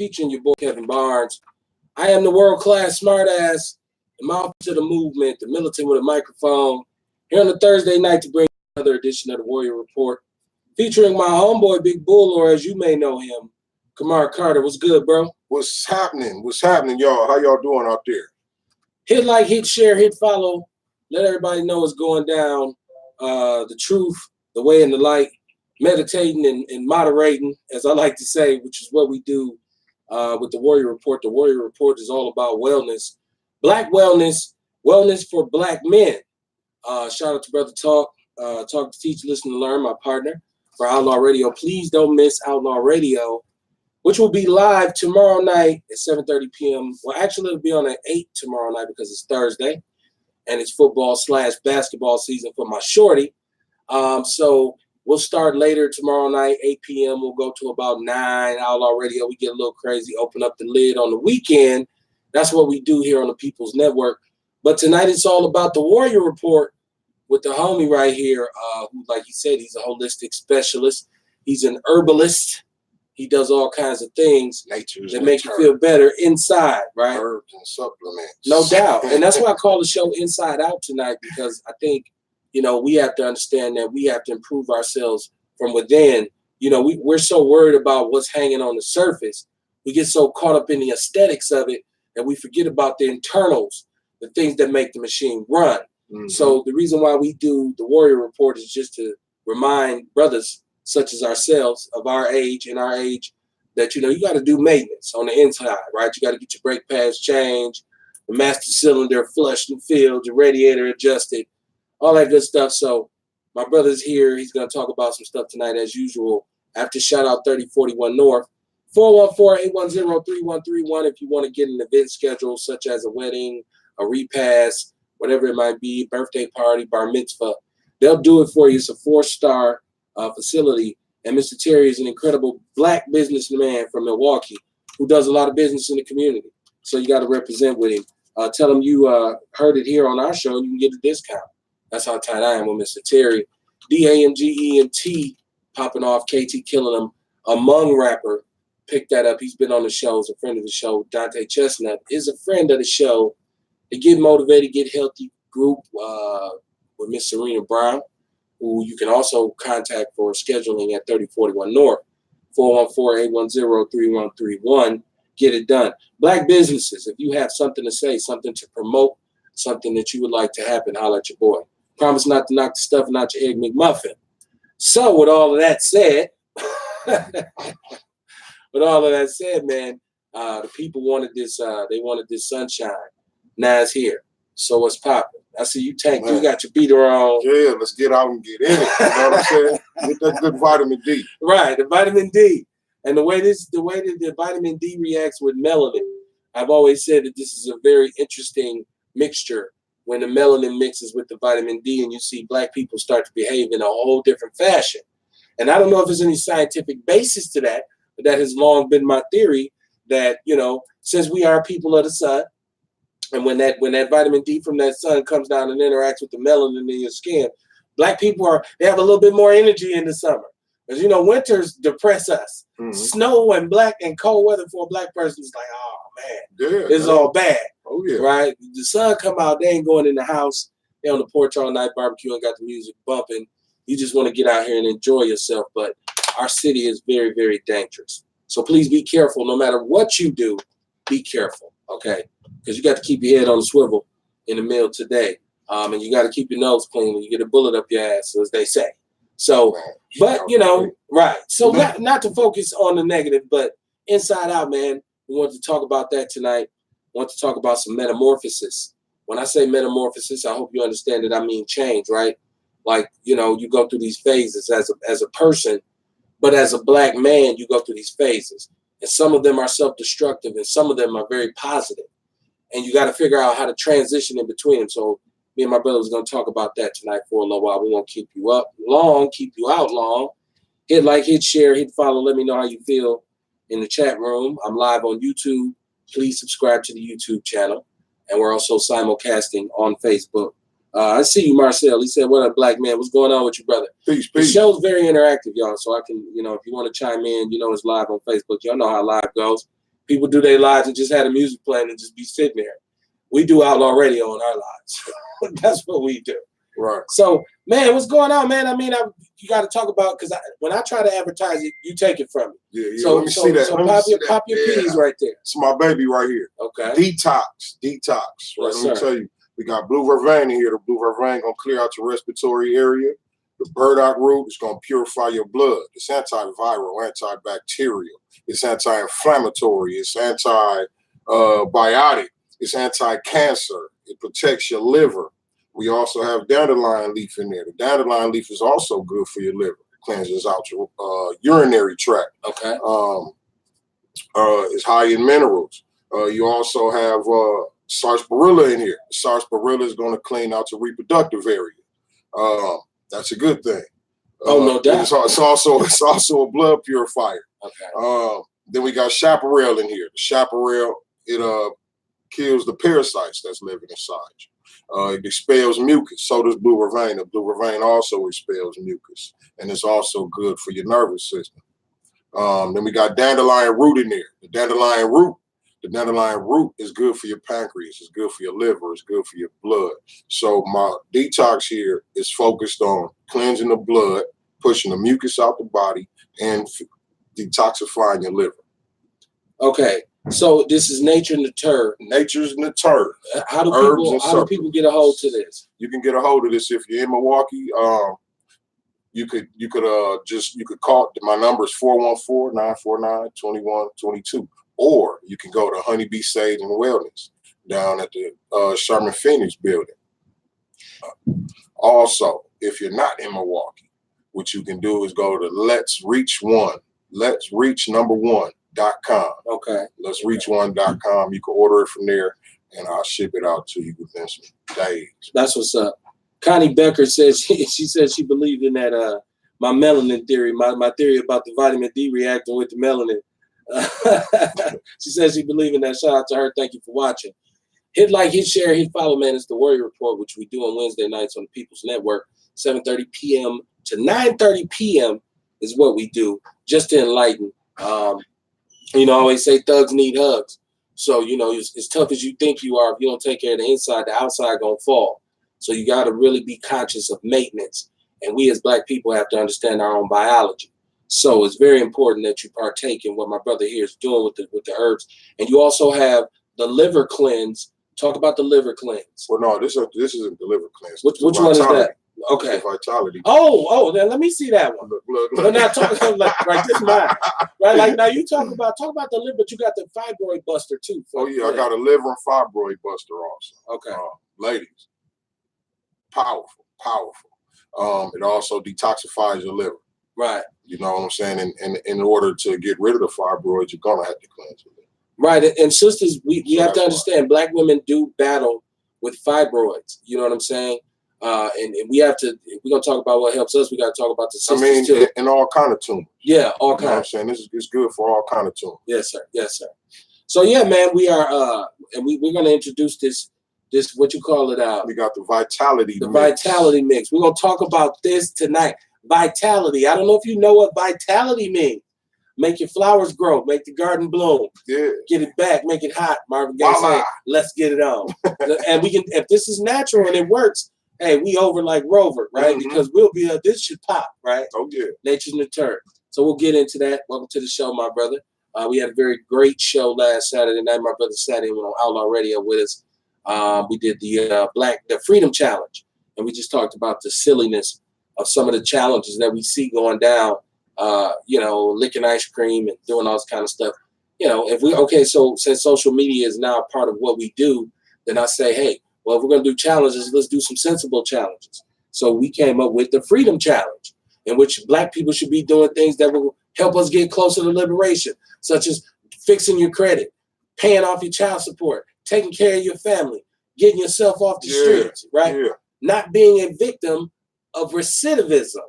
featuring your boy Kevin Barnes. I am the world-class smartass, the mouthpiece of the movement, the militant with a microphone, here on a Thursday night to bring you another edition of the Warrior Report, featuring my homeboy Big Bull, or as you may know him, Kamar Carter. What's good, bro? What's happening? What's happening, y'all? How y'all doing out there? Hit like, hit share, hit follow. Let everybody know what's going down. The truth, the way, and the light. Meditating and moderating, as I like to say, which is what we do with the Warrior Report. The Warrior Report is all about wellness, black wellness, wellness for black men. Shout out to Brother Talk, Talk to Teach, Listen to Learn, my partner for Outlaw Radio. Please don't miss Outlaw Radio, which will be live tomorrow night at 7:30 p.m. Well, actually, it'll be on at 8 tomorrow night because it's Thursday, and it's football/basketball season for my shorty. So we'll start later tomorrow night, 8 p.m. We'll go to about 9, Outlaw Radio. We get a little crazy, open up the lid on the weekend. That's what we do here on the People's Network. But tonight it's all about the Warrior Report with the homie right here, who, like he said, he's a holistic specialist. He's an herbalist. He does all kinds of things that make you feel better inside, right? Herbs and supplements. No doubt. And that's why I call the show Inside Out tonight, because I think, you know, we have to understand that we have to improve ourselves from within. You know, we're so worried about what's hanging on the surface. We get so caught up in the aesthetics of it that we forget about the internals, the things that make the machine run. Mm-hmm. So the reason why we do the Warrior Report is just to remind brothers such as ourselves of our age that, you know, you got to do maintenance on the inside, right? You got to get your brake pads changed, the master cylinder flushed and filled, your radiator adjusted, all that good stuff. So my brother's here. He's going to talk about some stuff tonight as usual. After shout out 3041 North, 414-810-3131 if you want to get an event schedule such as a wedding, a repast, whatever it might be, birthday party, bar mitzvah. They'll do it for you. It's a 4-star facility. And Mr. Terry is an incredible black businessman from Milwaukee who does a lot of business in the community. So you got to represent with him. Tell him you heard it here on our show and you can get a discount. That's how tight I am with Mr. Terry. DAMGENT popping off, KT killing him. Among rapper, pick that up. He's been on the show, he's a friend of the show. Dante Chestnut is a friend of the show. The Get Motivated, Get Healthy group with Miss Serena Brown, who you can also contact for scheduling at 3041 North, 414-810-3131. Get it done. Black businesses, if you have something to say, something to promote, something that you would like to happen, holler at your boy. Promise not to knock the stuffing out your Egg McMuffin. So with all of that said, man, the people wanted this, they wanted this sunshine. Now it's here. So what's popping? I see you, Tank. Man. You got your beater on. Yeah, let's get out and get in it. You know what I'm saying? Get that good vitamin D. Right, the vitamin D. And the way that the vitamin D reacts with melanin, I've always said that this is a very interesting mixture when the melanin mixes with the vitamin D, and you see black people start to behave in a whole different fashion. And I don't know if there's any scientific basis to that, but that has long been my theory that, you know, since we are people of the sun, and when that vitamin D from that sun comes down and interacts with the melanin in your skin, black people they have a little bit more energy in the summer. Because, you know, winters depress us. Mm-hmm. Snow and black and cold weather for a black person is like, oh, man, it's all bad. Oh, yeah. Right? The sun come out, they ain't going in the house. They're on the porch all night barbecuing, got the music bumping. You just want to get out here and enjoy yourself. But our city is very, very dangerous. So please be careful. No matter what you do, be careful, okay? Because you got to keep your head on the swivel in the middle today. And you got to keep your nose clean when you get a bullet up your ass, as they say. So, but, you know, right. So not to focus on the negative, but inside out, man, we want to talk about that tonight. We want to talk about some metamorphosis. When I say metamorphosis, I hope you understand that I mean change, right? Like, you know, you go through these phases as a person, but as a black man, you go through these phases. And some of them are self-destructive and some of them are very positive. And you got to figure out how to transition in between them. So me and my brother was going to talk about that tonight for a little while. We won't keep you up long, keep you out long. Hit like, hit share, hit follow. Let me know how you feel in the chat room. I'm live on YouTube. Please subscribe to the YouTube channel. And we're also simulcasting on Facebook. I see you, Marcel. He said, what up, black man? What's going on with you, brother? Peace, peace. The show's very interactive, y'all. So I can, you know, if you want to chime in, you know, it's live on Facebook. Y'all know how live goes. People do their lives and just have the music playing and just be sitting there. We do outlaw radio on our lives. That's what we do. Right. So, man, what's going on, man? I mean, you got to talk about, because when I try to advertise it, you take it from me. Yeah, yeah. So, let me see that. So Let me pop see your that. pop your P's right there. It's my baby right here. Okay. Detox. Right. Yes, Let me sir. tell you, we got blue vervain in here. The blue vervain gonna clear out your respiratory area. The burdock root is gonna purify your blood. It's antiviral, antibacterial. It's anti-inflammatory. It's antibiotic. It's anti-cancer. It protects your liver. We also have dandelion leaf in there. The dandelion leaf is also good for your liver. It cleanses out your urinary tract. Okay. It's high in minerals. You also have sarsaparilla in here. Sarsaparilla is going to clean out your reproductive area. That's a good thing. Oh, no doubt. It's also a blood purifier. Okay. Then we got chaparral in here. The chaparral, it kills the parasites that's living inside you. It expels mucus. So does blue vervain. The blue vervain also expels mucus, and it's also good for your nervous system. Then we got dandelion root in there. The dandelion root is good for your pancreas. It's good for your liver. It's good for your blood. So my detox here is focused on cleansing the blood, pushing the mucus out the body, and detoxifying your liver. Okay. So this is Nature Nature. Nature's Nature. How do people get a hold to this? You can get a hold of this if you're in Milwaukee. You could call. My number is 414-949-2122, or you can go to Honeybee Sage and Wellness down at the Sherman Phoenix building. Also, if you're not in Milwaukee, what you can do is go to Let's Reach One.com. Okay. Let'sReachOne.com. You can order it from there, and I'll ship it out to you within some days. That's what's up. Connie Becker says she said she believed in that my melanin theory, my theory about the vitamin D reacting with the melanin. She says she believed in that. Shout out to her. Thank you for watching. Hit like, hit share, hit follow, man. It's the Warrior Report, which we do on Wednesday nights on the People's Network, 7:30 p.m. to 9:30 p.m. is what we do, just to enlighten. I always say thugs need hugs. So, as tough as you think you are, if you don't take care of the inside, the outside gonna fall. So you got to really be conscious of maintenance. And we as Black people have to understand our own biology. So it's very important that you partake in what my brother here is doing with the herbs. And you also have the liver cleanse. Talk about the liver cleanse. Well, no, this isn't the liver cleanse. Which one is that? Okay. The vitality. Oh, then let me see that one. Look. We're not talking like this mine. Right? Like now you talk about the liver, but you got the fibroid buster too. Oh yeah, I got a liver and fibroid buster also. Okay. Ladies. Powerful. It also detoxifies your liver. Right. You know what I'm saying? And in order to get rid of the fibroids, you're gonna have to cleanse your liver. Right. And sisters, we have to understand Black women do battle with fibroids. You know what I'm saying? And we have to, if we're gonna talk about what helps us, we gotta talk about the sisters too. And all kind of tumors. Yeah, all You know what I'm kinds. saying? This is good for all kind of tumors. Yes, sir. So yeah, man, we are and we're gonna introduce this what you call it We got the vitality mix. Vitality mix. We're gonna talk about this tonight. Vitality. I don't know if you know what vitality means. Make your flowers grow, make the garden bloom. Yeah. Get it back, make it hot. Marvin Gaye said, let's get it on. And we can, if this is natural and it works, hey, we over like Rover, right? Mm-hmm. Because we'll be this should pop, right? Oh yeah. Nature's Nature. So we'll get into that. Welcome to the show, my brother. We had a very great show last Saturday night. My brother sat in on Outlaw Radio with us. We did the Freedom Challenge, and we just talked about the silliness of some of the challenges that we see going down. Licking ice cream and doing all this kind of stuff. So since social media is now a part of what we do, then I say, hey, well, if we're going to do challenges, let's do some sensible challenges. So we came up with the Freedom Challenge, in which Black people should be doing things that will help us get closer to liberation, such as fixing your credit, paying off your child support, taking care of your family, getting yourself off the streets, right? Yeah. Not being a victim of recidivism.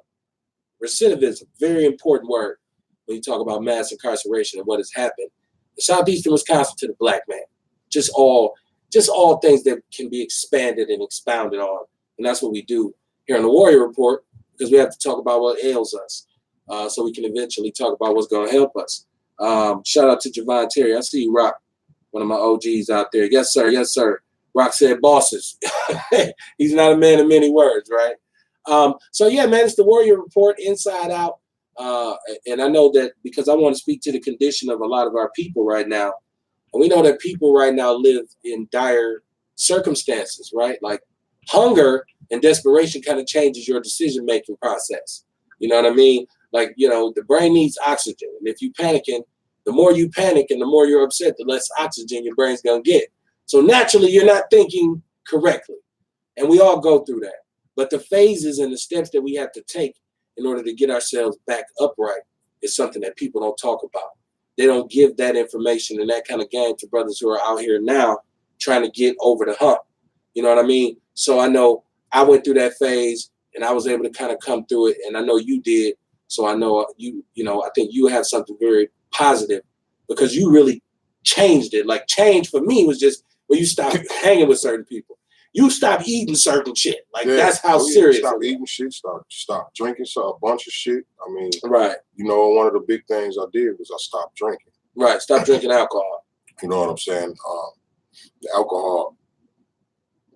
Recidivism, very important word when you talk about mass incarceration and what has happened. The Southeastern Wisconsin to the Black man, just all things that can be expanded and expounded on. And that's what we do here on the Warrior Report, because we have to talk about what ails us so we can eventually talk about what's going to help us. Shout out to Javon Terry. I see you, Rock, one of my OGs out there. Yes, sir. Yes, sir. Rock said bosses. He's not a man of many words, right? So yeah, man, it's the Warrior Report, Inside Out. And I know that because I want to speak to the condition of a lot of our people right now. And we know that people right now live in dire circumstances, right? Like hunger and desperation kind of changes your decision-making process. You know what I mean? Like, you know, the brain needs oxygen. And if you panicking, the more you panic and the more you're upset, the less oxygen your brain's going to get. So naturally, you're not thinking correctly. And we all go through that. But the phases and the steps that we have to take in order to get ourselves back upright is something that people don't talk about. They don't give that information and that kind of game to brothers who are out here now trying to get over the hump. You know what I mean? So I know I went through that phase and I was able to kind of come through it. And I know you did. So I know you know, I think you have something very positive because you really changed it. Like change for me was just when you stop hanging with certain people. You stop eating certain shit. Like that's how serious. Stop eating shit. Stop drinking a bunch of shit. I mean, right. You know, one of the big things I did was I stopped drinking. Right. Stop drinking alcohol. You know what I'm saying? The alcohol,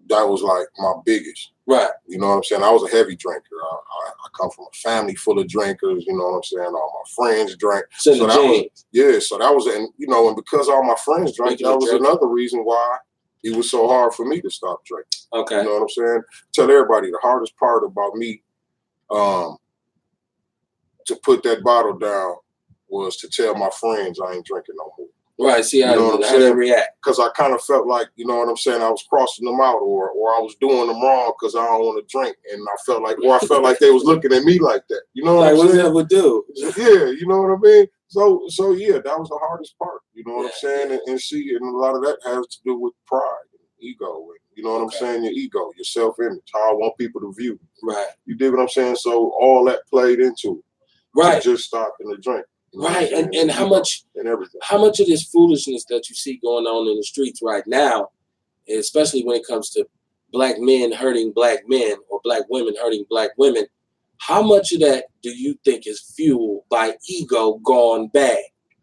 that was like my biggest. Right. You know what I'm saying? I was a heavy drinker. I come from a family full of drinkers. You know what I'm saying? All my friends drank. So that was, so that was, and you know, and because all my friends drank, that was another reason why it was so hard for me to stop drinking. Okay. You know what I'm saying? Tell everybody the hardest part about me to put that bottle down was to tell my friends I ain't drinking no more. Right. See how they react. Because I kind of felt like, you know what I'm saying, I was crossing them out or I was doing them wrong because I don't want to drink. And I felt like they was looking at me like that. You know what I'm saying? What that would do? Yeah, you know what I mean? So yeah, that was the hardest part. You know what I'm saying? And see, and a lot of that has to do with pride and ego. And, you know what I'm saying? Your ego, your self-image, how I want people to view you. Right. You dig what I'm saying? So all that played into it. Right. To just stopping the drink. You know right. And how much and everything. How much of this foolishness that you see going on in the streets right now, especially when it comes to black men hurting black men or black women hurting black women, how much of that do you think is fueled by ego gone bad?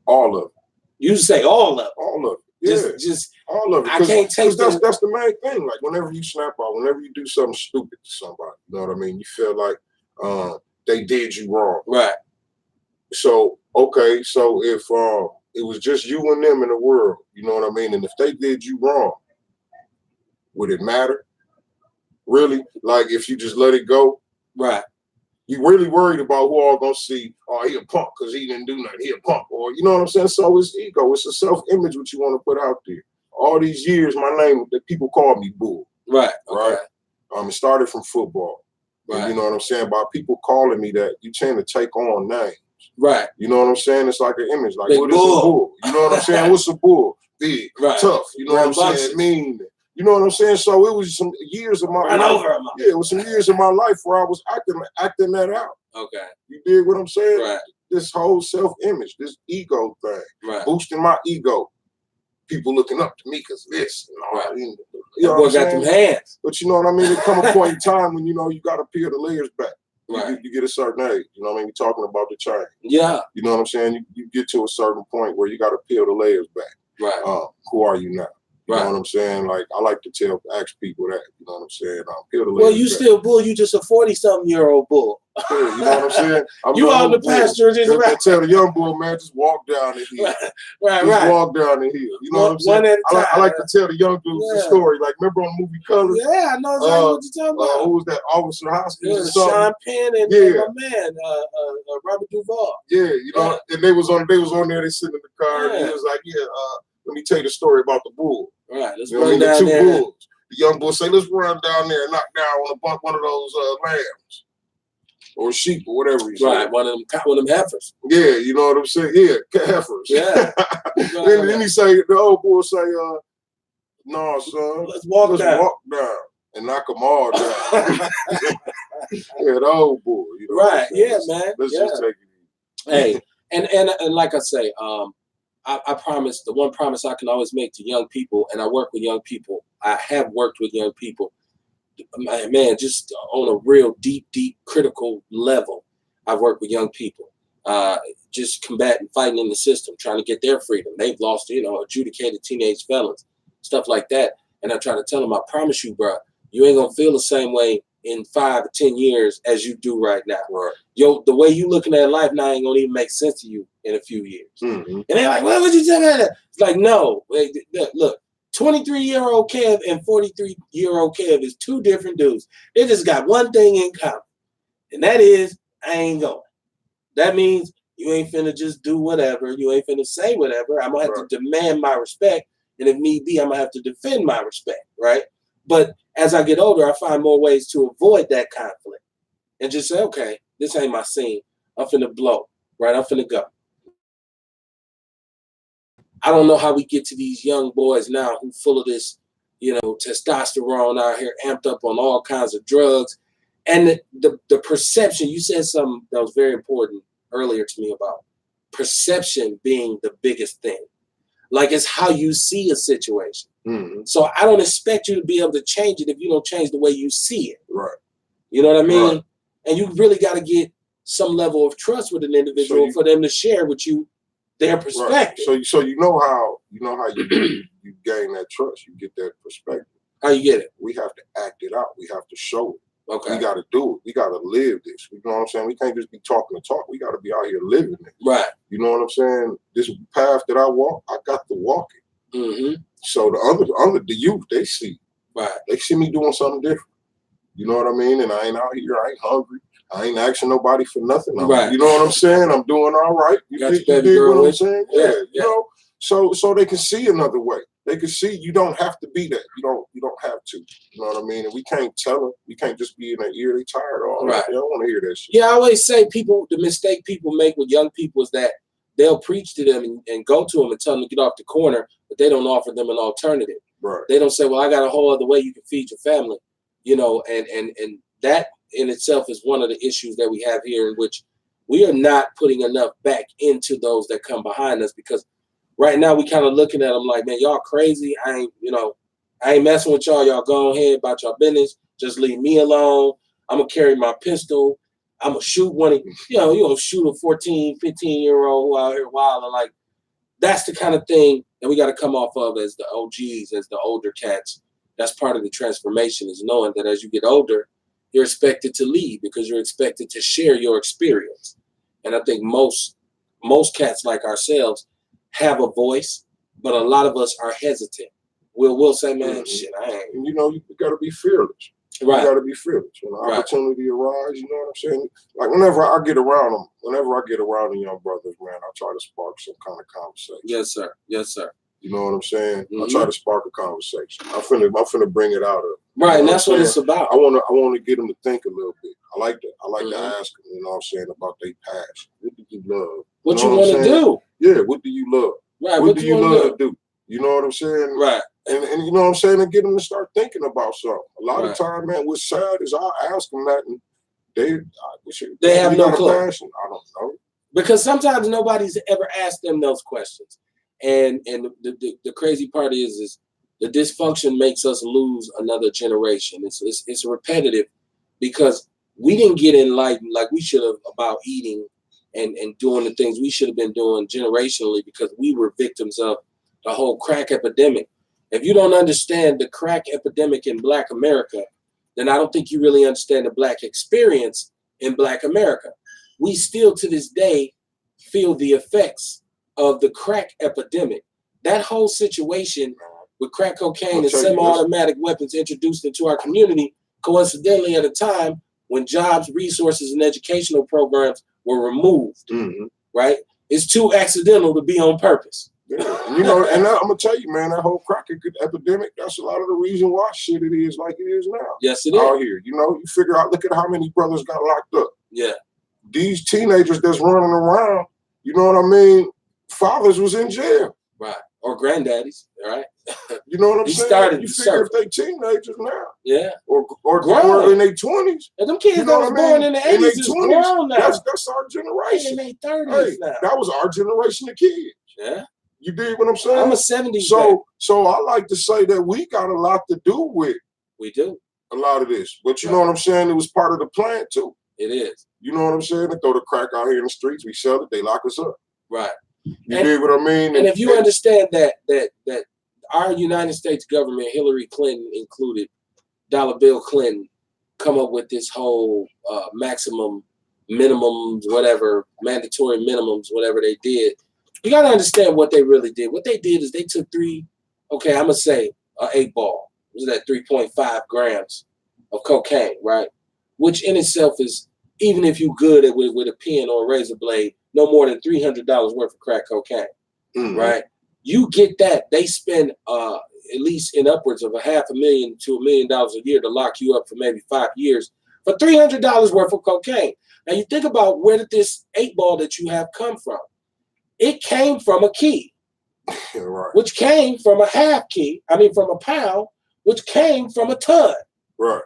All of it. You say all of it. All of it. Yeah. Just all of it. I can't take that's the main thing. Like whenever you snap out, whenever you do something stupid to somebody, you know what I mean? You feel like they did you wrong. Right. So, okay, so if it was just you and them in the world, you know what I mean? And if they did you wrong, would it matter? Really? Like if you just let it go? Right. You really worried about who all gonna see, oh, he a punk because he didn't do nothing, he a punk, or you know what I'm saying? So it's ego, it's a self-image what you want to put out there. All these years, my name, that people call me Bull. Right. Right. It started from football. Right. And you know what I'm saying? By people calling me that, you tend to take on names. Right. You know what I'm saying? It's like an image. Like, big what is a bull? You know what I'm saying? What's a bull? Big, tough. You know what I'm saying? Mean. You know what I'm saying? So it was some years of my life. Yeah, it was some years of my life where I was acting that out. Okay. You dig what I'm saying? Right. This whole self-image, this ego thing, right. boosting my ego. People looking up to me because this. Right. You know what got them hands. But you know what I mean? There come a point in time when, you know, you got to peel the layers back. Right. You get a certain age, you know what I mean? We're talking about the change. Yeah. You know what I'm saying? You get to a certain point where you got to peel the layers back. Right. Who are you now? You right. know what I'm saying? Like, I like to ask people that, you know what I'm saying? Peel the layers well, you back. Still bull, you just a 40-something-year-old bull. Yeah, you know what I'm saying? You out in the pasture just right. Tell the young bull, man, just walk down the hill. Right. Walk down the hill. You know what I'm saying? I like to tell the young dudes the story. Like, remember on the movie Colors? Yeah, I know exactly what you're talking about. Who was that? Officer Hoskins? Yeah, Sean Penn and my man, Robert Duvall. Yeah, you know, and they was on there, they sitting in the car, and he was like, let me tell you the story about the bull. Right, let's run down the two there. Bulls. The young bull say, let's run down there and knock down one of those lambs. Or sheep or whatever he's right, one of them heifers. Yeah, you know what I'm saying? Yeah, heifers. Yeah. Then he say, the old bull say, no, son, let's walk down and knock them all down. Yeah, the old bull. You know right, yeah, man. Let's just take it easy. Hey, and like I say, I promise, the one promise I can always make to young people, and I work with young people, I have worked with young people, man, just on a real deep critical level, I've worked with young people. just combating, fighting in the system, trying to get their freedom. They've lost, adjudicated teenage felons, stuff like that. And I try to tell them, I promise you, bro, you ain't gonna feel the same way in 5 or 10 years as you do right now. Right. The way you looking at life now ain't gonna even make sense to you in a few years. Mm-hmm. And they're like, what would you tell me that? It's like, no, look, 23-year-old Kev and 43-year-old Kev is two different dudes. They just got one thing in common, and that is, I ain't going. That means you ain't finna just do whatever. You ain't finna say whatever. I'm gonna have to demand my respect, and if need be, I'm gonna have to defend my respect, right? But as I get older, I find more ways to avoid that conflict and just say, okay, this ain't my scene. I'm finna blow, right? I'm finna go. I don't know how we get to these young boys now who full of this, testosterone out here, amped up on all kinds of drugs. And the perception, you said something that was very important earlier to me about perception being the biggest thing. Like, it's how you see a situation. Mm-hmm. So I don't expect you to be able to change it if you don't change the way you see it. Right. You know what I mean? Right. And you really got to get some level of trust with an individual for them to share with you their perspective. Right. So you know how you gain that trust. You get that perspective. How you get it? We have to act it out. We have to show it. Okay. We got to do it. We got to live this. You know what I'm saying? We can't just be talking the talk. We got to be out here living it. Right. You know what I'm saying? This path that I walk, I got to walk it. Mm-hmm. So the youth, they see. Right. They see me doing something different. You know what I mean? And I ain't out here. I ain't hungry. I ain't asking nobody for nothing. Right. You know what I'm saying? I'm doing all right. You dig what I'm saying? Yeah. You know. So they can see another way. They can see you don't have to be that. You don't have to. You know what I mean? And we can't tell them. We can't just be in their ear. They tired of all that. They don't want to hear that shit. Yeah, I always say the mistake people make with young people is that they'll preach to them and go to them and tell them to get off the corner, but they don't offer them an alternative. Right. They don't say, well, I got a whole other way you can feed your family. And that in itself is one of the issues that we have here, in which we are not putting enough back into those that come behind us, because right now we kind of looking at them like, man, y'all crazy. I ain't messing with y'all. Y'all go ahead about your business. Just leave me alone. I'm going to carry my pistol. I'm going to shoot one of, shoot a 14, 15-year-old who out here wild. And like, that's the kind of thing that we got to come off of as the OGs, as the older cats. That's part of the transformation, is knowing that as you get older, you're expected to lead because you're expected to share your experience. And I think most cats like ourselves have a voice, but a lot of us are hesitant. We'll say, man, shit, I ain't. And you got to be fearless. Right. You got to be fearless. When the opportunity arises, you know what I'm saying? Like, whenever I get around them, the young brothers, man, I try to spark some kind of conversation. Yes, sir. Yes, sir. You know what I'm saying? Mm-hmm. I try to spark a conversation. I'm finna bring it out of them. Right, and that's what it's about. I wanna get them to think a little bit. I like that. I like to ask them, you know what I'm saying, about their past. What do you love? What you want to do? Yeah, what do you love? Right, what do you love to do? You know what I'm saying? Right. And you know what I'm saying? And get them to start thinking about something. A lot of time, man, what's sad is I ask them that, and they have no clue. Passion? I don't know. Because sometimes nobody's ever asked them those questions. And the crazy part is the dysfunction makes us lose another generation. It's repetitive because we didn't get enlightened like we should have about eating and doing the things we should have been doing generationally, because we were victims of the whole crack epidemic. If you don't understand the crack epidemic in Black America, then I don't think you really understand the Black experience in Black America. We still to this day feel the effects of the crack epidemic. That whole situation with crack cocaine and semi-automatic weapons introduced into our community, coincidentally at a time when jobs, resources, and educational programs were removed, right? It's too accidental to be on purpose. Yeah. And and I'm gonna tell you, man, that whole crack epidemic, that's a lot of the reason why shit it is like it is now. Yes, it is. Out here, you figure out, look at how many brothers got locked up. Yeah. These teenagers that's running around, you know what I mean? Fathers was in jail. Right. Or granddaddies, right? You know what I'm saying? Started you figure if they teenagers now. Yeah. Or in their 20s. And them kids that was born in the 80s is grown now. That's our generation. In their 30s now. That was our generation of kids. Yeah. You dig what I'm saying? I'm a 70s So I like to say that we got a lot to do with. We do. A lot of this. But you know what I'm saying? It was part of the plan too. It is. You know what I'm saying? They throw the crack out here in the streets. We sell it. They lock us up. Right. You dig what I mean? And if you understand that our United States government, Hillary Clinton included, Dollar Bill Clinton, come up with this whole maximum minimums, whatever, mandatory minimums, whatever they did. You got to understand what they really did. What they did is they took I'm going to say an 8-ball. Was that 3.5 grams of cocaine, right? Which in itself is, even if you're good at with a pen or a razor blade, no more than $300 worth of crack cocaine, right? You get that. They spend at least in upwards of $500,000 to $1 million a year to lock you up for maybe 5 years for $300 worth of cocaine. Now you think about, where did this 8-ball that you have come from? It came from a key, right. which came from a half key. I mean, from a pound, which came from a ton. Right.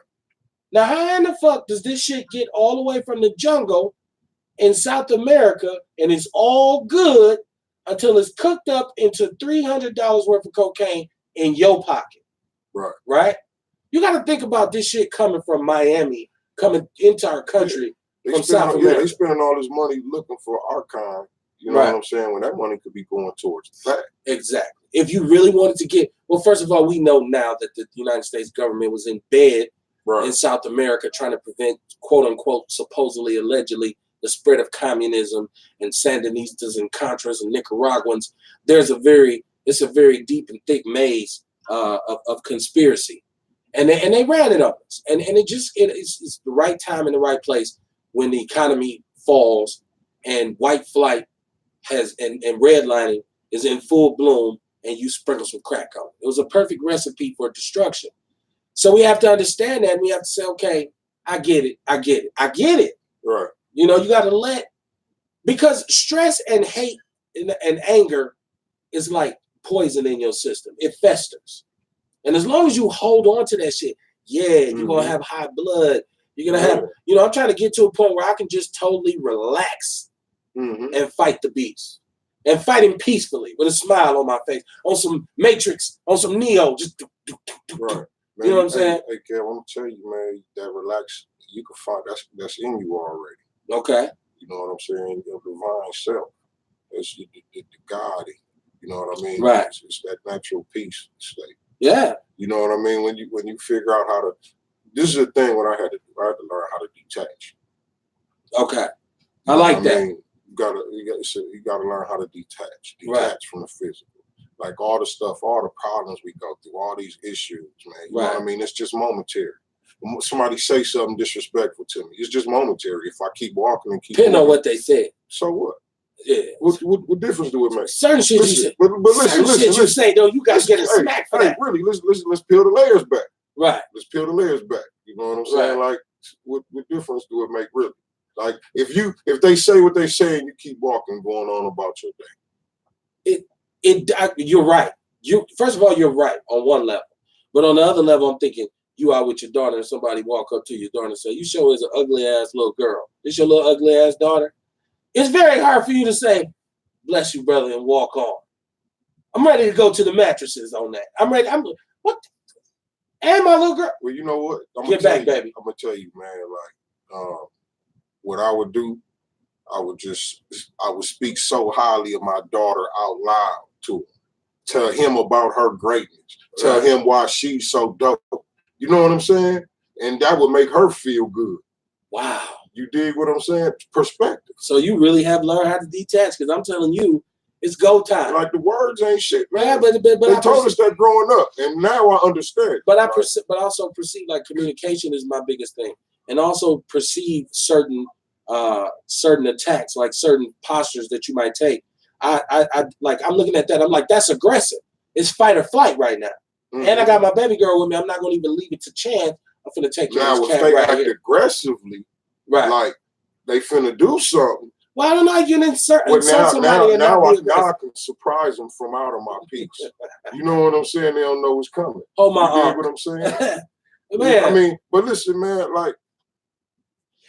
Now, how in the fuck does this shit get all the way from the jungle in South America, and it's all good until it's cooked up into $300 worth of cocaine in your pocket? Right. Right? You got to think about this shit coming from Miami, coming into our country from South America. Yeah, they spending all this money looking for our kind. You know what I'm saying? When that money could be going towards that. Exactly. If you really wanted to get, well, first of all, we know now that the United States government was in bed in South America trying to prevent, quote unquote, supposedly, allegedly, the spread of communism and Sandinistas and Contras and Nicaraguans. It's a very deep and thick maze of conspiracy. And they ran it on us. And it's the right time and the right place when the economy falls and white flight and redlining is in full bloom, and you sprinkle some crack on it. It was a perfect recipe for destruction. So we have to understand that, and we have to say, okay, I get it. Right. You know, you got to because stress and hate and anger is like poison in your system. It festers. And as long as you hold on to that shit, you're going to have high blood. You're going to have, I'm trying to get to a point where I can just totally relax and fight the beast. And fight him peacefully with a smile on my face, on some Matrix, on some Neo. Just right. Man, you know what I'm saying? Hey, Kev, I'm gonna tell you, man, that relax, you can find that's in you already. Okay. You know what I'm saying? Your divine self. It's the God. You know what I mean? Right. It's that natural peace state. Yeah. You know what I mean? When you figure out how to, this is the thing what I had to do. I had to learn how to detach. Okay. I like that. Mean? You gotta learn how to detach from the physical. Like all the stuff, all the problems we go through, all these issues, man. You know what I mean? It's just momentary. When somebody say something disrespectful to me, it's just momentary. If I keep walking and keep depending on what they said. So what? Yeah. What difference do it make? Certain shit you say. But listen, you say though, you gotta get a smack for that. Really, let's peel the layers back. Right. Let's peel the layers back. You know what I'm saying? Like, what difference do it make really? Like if they say what they say and you keep walking, going on about your day. You're right. First of all, you're right on one level. But on the other level, I'm thinking you out with your daughter and somebody walk up to your daughter and say, you sure is an ugly ass little girl. This your little ugly ass daughter? It's very hard for you to say, bless you, brother, and walk on. I'm ready to go to the mattresses on that. I'm ready. What? And my little girl. Well, you know what? Get back, baby. I'm gonna tell you, man, like, what I would do, I would speak so highly of my daughter out loud to him. Tell him about her greatness. Tell him why she's so dope. You know what I'm saying? And that would make her feel good. Wow. You dig what I'm saying? Perspective. So you really have learned how to detach, because I'm telling you, it's go time. Like the words ain't shit, man. Yeah, but they told us that growing up, and now I understand. But but also perceive like communication is my biggest thing, and also perceive certain attacks, like certain postures that you might take. I like, I'm looking at that. I'm like, that's aggressive. It's fight or flight right now. And I got my baby girl with me. I'm not going to even leave it to chance. I'm finna take care of this cat right here. Aggressively, like they finna do something. Well, I don't know. You can insert somebody and now I can surprise them from out of my peace. You know what I'm saying? They don't know what's coming. Oh my God! You know what I'm saying? Man, I mean, but listen, man, like,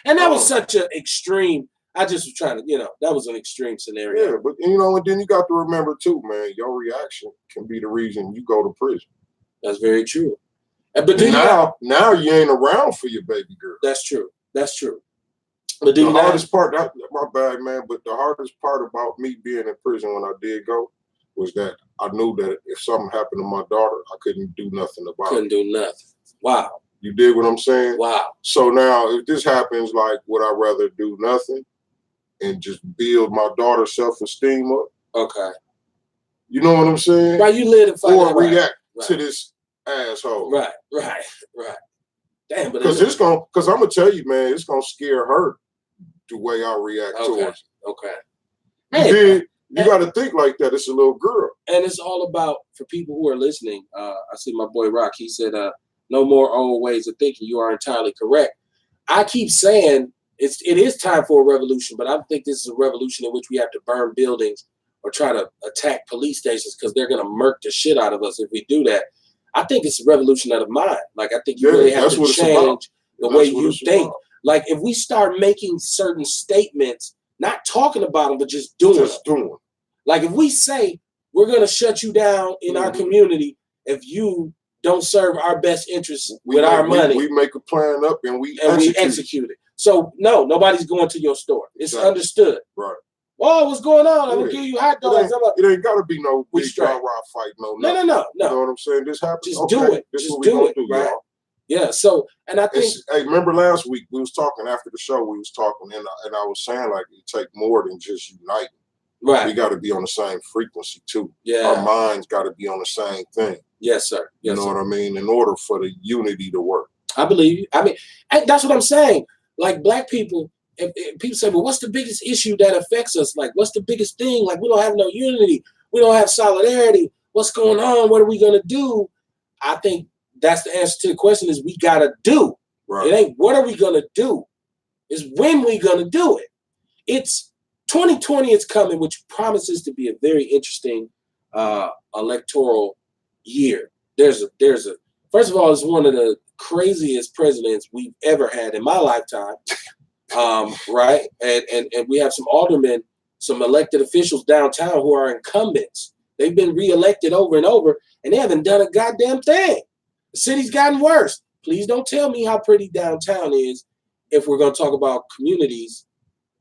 and that was such an extreme. I just was trying to, that was an extreme scenario. Yeah, but and then you got to remember too, man, your reaction can be the reason you go to prison. That's very true. But now you ain't around for your baby girl. That's true. That's true. But do The you not? hardest part, my bad, man, but the hardest part about me being in prison when I did go was that I knew that if something happened to my daughter, I couldn't do nothing about Couldn't it. do nothing. Wow. You dig what I'm saying? Wow. So now, if this happens, like, would I rather do nothing and just build my daughter's self-esteem up? Okay. You know what I'm saying? Right. You live and find Or that right. react Right. to this asshole. Right. Right. Right. Damn, but Because I'm gonna tell you, man, it's gonna scare her the way I react okay. towards it. Okay. You Hey, did. You got to think like that. It's a little girl. and it's all about, for people who are listening, I see my boy Rock, he said, no more old ways of thinking. You are entirely correct. I keep saying it is time for a revolution, but I don't think this is a revolution in which we have to burn buildings or try to attack police stations because they're going to murk the shit out of us if we do that. I think it's a revolution of the mind. Like, I think you really have to change the way you think. Like, if we start making certain statements, not talking about them, but just doing them. Like, if we say we're going to shut you down in our community if you don't serve our best interests with our money. We make a plan up and we execute it. So, no, nobody's going to your store. It's understood. Right. Oh, what's going on? I'm going to give you hot dogs. It ain't got to be no big rah fight. No. No. You know what I'm saying? This happens. Just do it. This is just what we do gonna it. do, right? y'all. Yeah. So, and I think. Hey, remember last week we was talking after the show. We was talking, and I was saying, like, it take more than just uniting. Right. We got to be on the same frequency too. Yeah. Our minds got to be on the same thing. Yes, sir. Yes, you know what I mean? In order for the unity to work. I believe you. I mean, that's what I'm saying. Like, black people, if people say, well, what's the biggest issue that affects us? Like, what's the biggest thing? Like, we don't have no unity. We don't have solidarity. What's going on? What are we going to do? I think that's the answer to the question is we got to do. Right. It ain't what are we going to do. It's when we going to do it. It's 2020 is coming, which promises to be a very interesting electoral year. There's a first of all, it's one of the craziest presidents we've ever had in my lifetime. Right? And we have some aldermen, some elected officials downtown who are incumbents. They've been reelected over and over, and they haven't done a goddamn thing. The city's gotten worse. Please don't tell me how pretty downtown is if we're going to talk about communities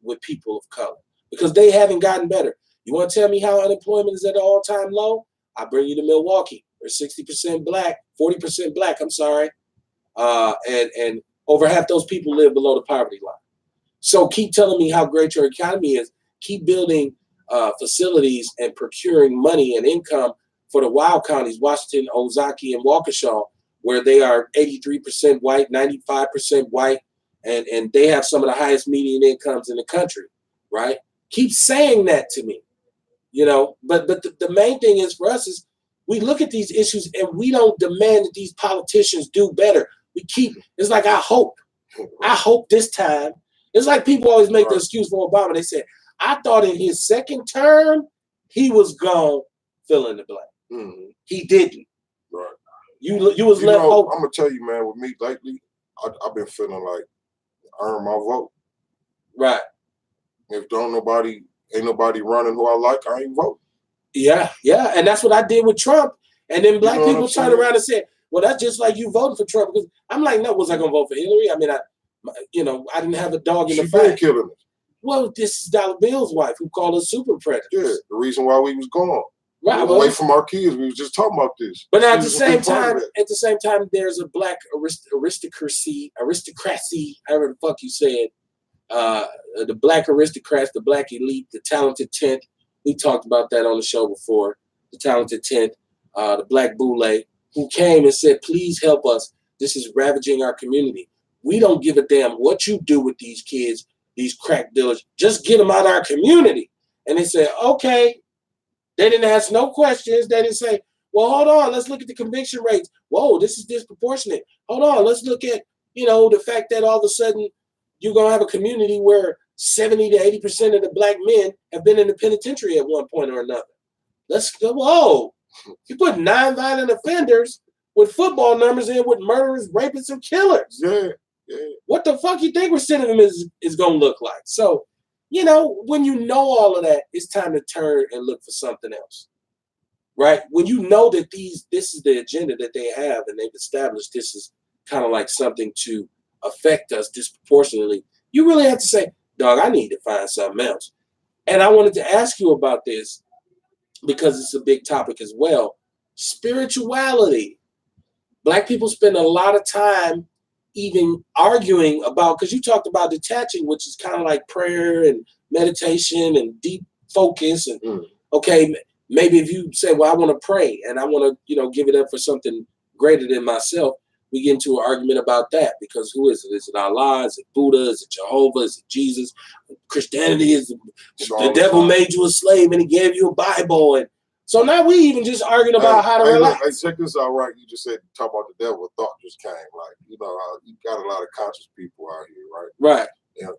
with people of color, because they haven't gotten better. You want to tell me how unemployment is at an all-time low? I'll bring you to Milwaukee. They're 60% black, 40% black, I'm sorry. And over half those people live below the poverty line. So keep telling me how great your economy is. Keep building facilities and procuring money and income for the wild counties, Washington, Ozaukee, and Waukesha, where they are 83% white, 95% white, and they have some of the highest median incomes in the country, right? Keep saying that to me, But the main thing is for us is we look at these issues and we don't demand that these politicians do better. It's like, I hope this time. It's like people always make the excuse for Obama. They said, I thought in his second term, he was gone, fill in the blank. Mm-hmm. He didn't. Right. You was left open. I'm going to tell you, man, with me lately, I've been feeling like I earned my vote. Right. If ain't nobody running who I like, I ain't voting. Yeah. And that's what I did with Trump. And then black people turned around and said, well, that's just like you voted for Trump. Because I'm like, no, was I going to vote for Hillary? I mean, I didn't have a dog in the fight. She been killing us. Well, this is Dollar Bill's wife who called us super predators. Yeah, the reason why we was gone. Right. Away from our kids. We was just talking about this. But at the same time, there's a black aristocracy, however the fuck you say it. The black aristocrats, the black elite, the talented 10th. We talked about that on the show before. The talented 10th, the black boule, who came and said, please help us. This is ravaging our community. We don't give a damn what you do with these kids, these crack dealers. Just get them out of our community. And they said, okay. They didn't ask no questions. They didn't say, well, hold on. Let's look at the conviction rates. Whoa, this is disproportionate. Hold on. Let's look at, the fact that all of a sudden you're going to have a community where 70 to 80% of the black men have been in the penitentiary at one point or another. Let's go. Whoa. You put 9 violent offenders with football numbers in with murderers, rapists, and killers. Yeah. What the fuck you think recidivism is going to look like? So, when you know all of that, it's time to turn and look for something else, right? When you know that this is the agenda that they have and they've established, this is kind of like something to affect us disproportionately, you really have to say, dog, I need to find something else. And I wanted to ask you about this because it's a big topic as well. Spirituality. Black people spend a lot of time even arguing about, because you talked about detaching, which is kind of like prayer and meditation and deep focus. And okay, maybe if you say, well, I want to pray and I want to, give it up for something greater than myself, we get into an argument about that, because who is it? Is it Allah? Is it Buddha? Is it Jehovah? Is it Jesus? Christianity is the devil made you a slave and he gave you a Bible. And so now we even just arguing about how to relax. Hey, check this out, right? You just said, talk about the devil, thought just came. Like, you got a lot of conscious people out here, right? Right. And,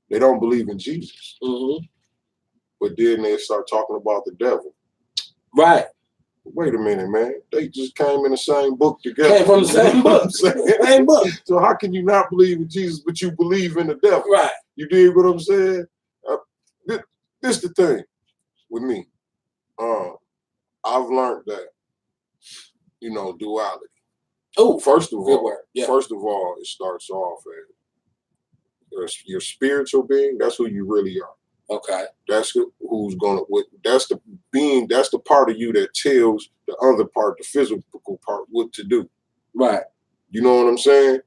they don't believe in Jesus. But then they start talking about the devil. Right. Wait a minute, man. They just came in the same book together. Came from the same book. Same book. So how can you not believe in Jesus, but you believe in the devil? Right. You dig what I'm saying? This the thing with me. I've learned that, duality. Oh, first of all, yeah. It starts off as your spiritual being. That's who you really are. Okay. That's that's the being, that's the part of you that tells the other part, the physical part, what to do. Right. You know what I'm saying?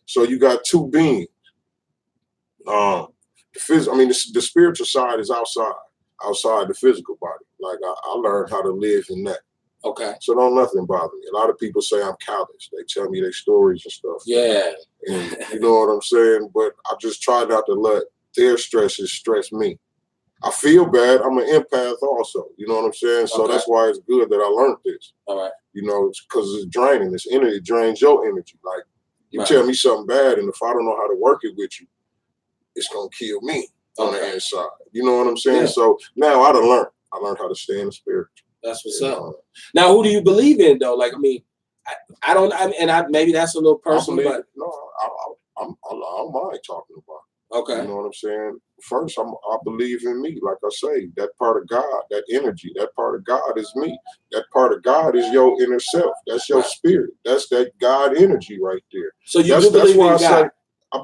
So you got two beings. The spiritual side is outside the physical body. Like I learned how to live in that. Okay. So don't nothing bother me. A lot of people say I'm callous. They tell me their stories and stuff. Yeah. And you know what I'm saying? But I just try not to let their stresses stress me. I feel bad. I'm an empath also. You know what I'm saying? So that's why it's good that I learned this. All right. It's because it's draining. This energy drains your energy. Like you tell me something bad, and if I don't know how to work it with you, it's gonna kill me on the inside. You know what I'm saying? Yeah. So now I learned how to stay in the spiritual. That's what's up. Now, who do you believe in though? Like, I mean, maybe that's a little personal, but no, I don't mind talking about it. Okay. You know what I'm saying? First, I believe in me. Like I say, that part of God, that energy, that part of God is me. That part of God is your inner self. That's your spirit. That's that God energy right there. So you do believe in God? Say, I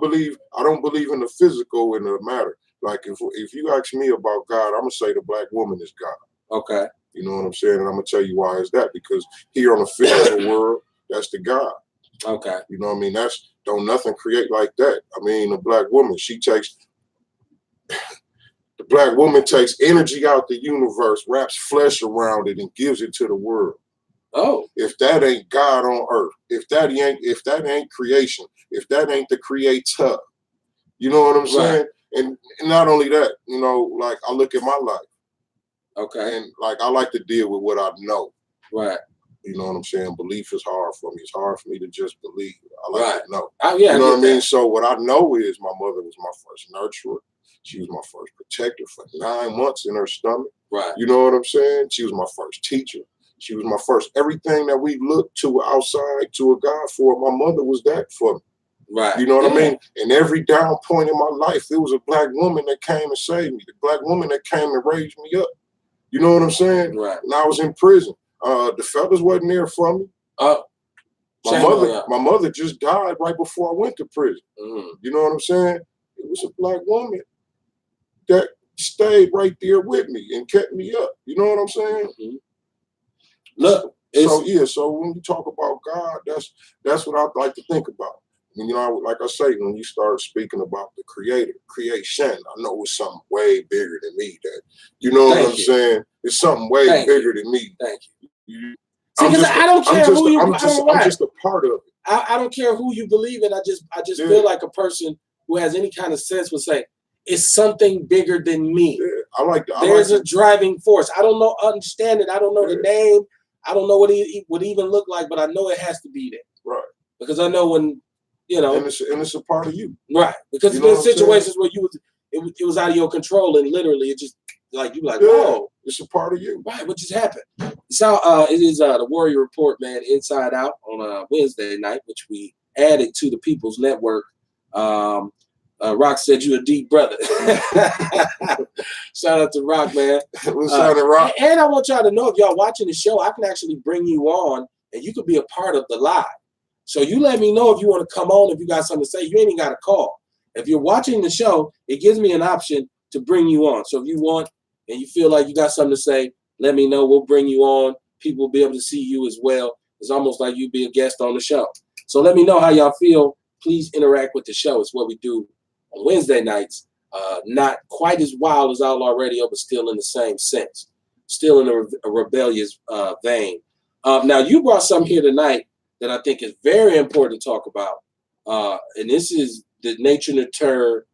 don't believe in the physical and the matter. Like if you ask me about God, I'm gonna say the black woman is God. Okay. You know what I'm saying? And I'm gonna tell you why is that, because here on the physical world, that's the God. Okay. You know what I mean? Don't nothing create like that. I mean, a black woman, the black woman takes energy out the universe, wraps flesh around it, and gives it to the world. Oh. If that ain't God on earth, if that ain't creation, if that ain't the creator, you know what I'm saying? And not only that, like I look at my life. Okay. And like I like to deal with what I know. Right. You know what I'm saying? Belief is hard for me. It's hard for me to just believe. I like to know. Yeah, you know what I mean? So what I know is my mother was my first nurturer. She was my first protector for 9 months in her stomach. Right. You know what I'm saying? She was my first teacher. She was my first everything that we look to outside to a God for. My mother was that for me. Right. You know what I mean? And every down point in my life, there was a black woman that came and saved me. The black woman that came and raised me up. You know what I'm saying? Right. And I was in prison. The fellas wasn't there for me. My mother just died right before I went to prison. You know what I'm saying? It was a black woman that stayed right there with me and kept me up. You know what I'm saying? Look. So when you talk about God, that's what I like to think about. And, like I say, when you start speaking about the creation, I know it's something way bigger than me. That you know what I'm saying? It's something way bigger than me. Thank you. See, because I don't care who you. I'm just a part of it. I don't care who you believe in. I just feel like a person who has any kind of sense would say it's something bigger than me. Yeah, There's a driving force. I don't understand it. I don't know the name. I don't know what it would even look like, but I know it has to be there. Right. Because I know when. And it's a part of you, right? Because there's been situations where it was out of your control, and literally it just whoa, it's a part of you, right? What just happened? So it is the Warrior Report, man, Inside Out on Wednesday night, which we added to the People's Network. Rock said you're a deep brother. Shout out to Rock, man. What's up, Rock? And I want y'all to know, if y'all watching the show, I can actually bring you on, and you could be a part of the live. So you let me know if you want to come on, if you got something to say. You ain't even got to call. If you're watching the show, it gives me an option to bring you on. So if you want and you feel like you got something to say, let me know. We'll bring you on. People will be able to see you as well. It's almost like you be a guest on the show. So let me know how y'all feel. Please interact with the show. It's what we do on Wednesday nights. Not quite as wild as Outlaw Radio, but still in the same sense. Still in a rebellious vein. Now, you brought something here tonight that I think is very important to talk about. And this is the Nature Nature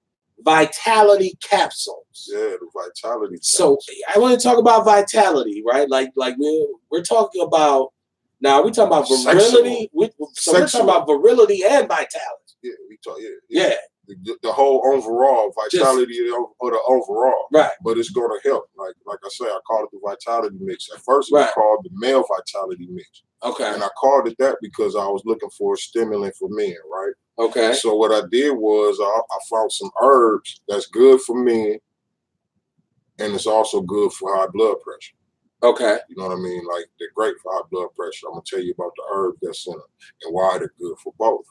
Vitality Capsules. Yeah, the Vitality So I want to talk about vitality, right? Like we're talking about, now we're talking about virility. We're talking about virility and vitality. Yeah, we talk. Yeah. The whole overall vitality or the overall, right? But it's going to help. Like I say, I called it the vitality mix. At first, it right. was called the male vitality mix. Okay. And I called it that because I was looking for a stimulant for men, right? Okay. So what I did was I found some herbs that's good for men, and it's also good for high blood pressure. Okay. You know what I mean? Like, they're great for high blood pressure. I'm gonna tell you about the herbs that's in them and why they're good for both.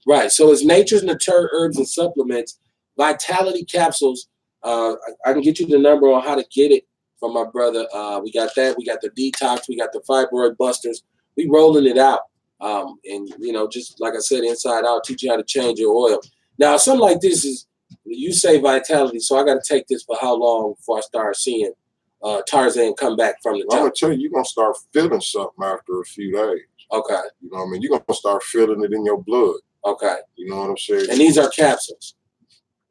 Right. So it's Nature's Nature Herbs and Supplements, Vitality Capsules. I can get you the number on how to get it from my brother. We got that. We got the detox. We got the fibroid busters. We rolling it out. And, you know, just like I said, inside out, teach you how to change your oil. Now, something like this is, you say vitality, so I got to take this for how long before I start seeing Tarzan come back from the I'm jump? going to tell you, you're going to start feeling something after a few days. Okay. You know what I mean? You're going to start feeling it in your blood. Okay. You know what I'm saying? And these are capsules.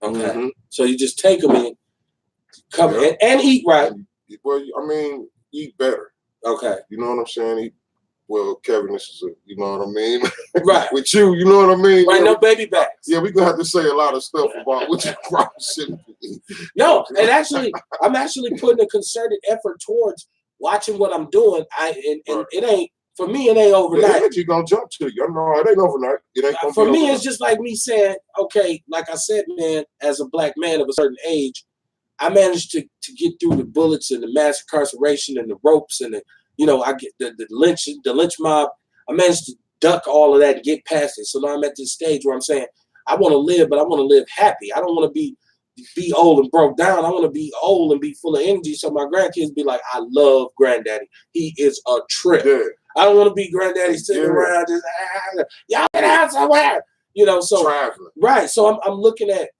Okay. Mm-hmm. So you just take them and come and eat right. Well, I mean, eat better. Okay. You know what I'm saying? Well, Kevin, this is you know what I mean? Right. With you, you know what I mean? Right, no baby backs. Yeah, we're going to have to say a lot of stuff about what you probably shouldn't be. No, and actually, I'm actually putting a concerted effort towards watching what I'm doing. It ain't, for me, it ain't overnight. The energy going to jump to you. I know, it ain't overnight. It ain't gonna for be me, overnight. it's just like me saying, okay, like I said, man, as a black man of a certain age, I managed to get through the bullets and the mass incarceration and the ropes and the, you know, I get the lynch mob. I managed to duck all of that and get past it. So now I'm at this stage where I'm saying, I want to live, but I want to live happy. I don't want to be old and broke down. I want to be old and be full of energy. So my grandkids be like, I love granddaddy. He is a trip. Yeah. I don't want to be granddaddy sitting around just, y'all get out somewhere. You know, so traveling. Right. So I'm looking at,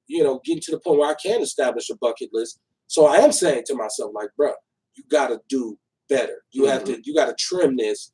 you know, getting to the point where I can establish a bucket list. So I am saying to myself, like, bro, you gotta do better. You have to, you gotta trim this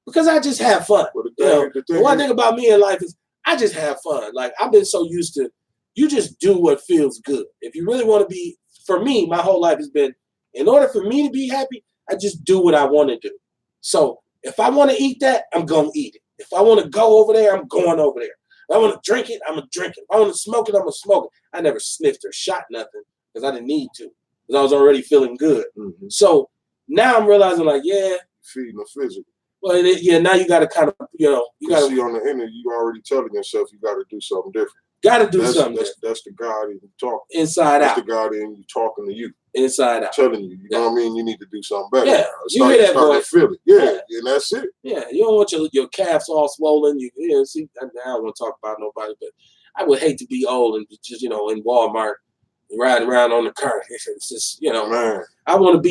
because I just have fun. Well, the one thing about me in life is I just have fun. Like, I've been so used to, you just do what feels good. If you really want to be, for me, my whole life has been, in order for me to be happy, I just do what I want to do. So if I want to eat that, I'm going to eat it. If I want to go over there, I'm going over there. If I want to drink it, I'm going to drink it. If I want to smoke it, I'm going to smoke it. I never sniffed or shot nothing because I didn't need to, because I was already feeling good. So now I'm realizing, like, yeah. Feeding the physical. Well, yeah, now you got to kind of, you know, you got to see on the internet, you already telling yourself you got to do something different. Got to do something. That's the God in you talking. Inside out. That's the God in you talking to you. Inside out. Telling you, you know what I mean? You need to do something better. Yeah, you hear that voice. Feel it. Yeah, and that's it. Yeah, you don't want your calves all swollen. You know, see, I don't want to talk about nobody, but I would hate to be old and just, you know, in Walmart riding around on the cart. It's just, you know, man. I want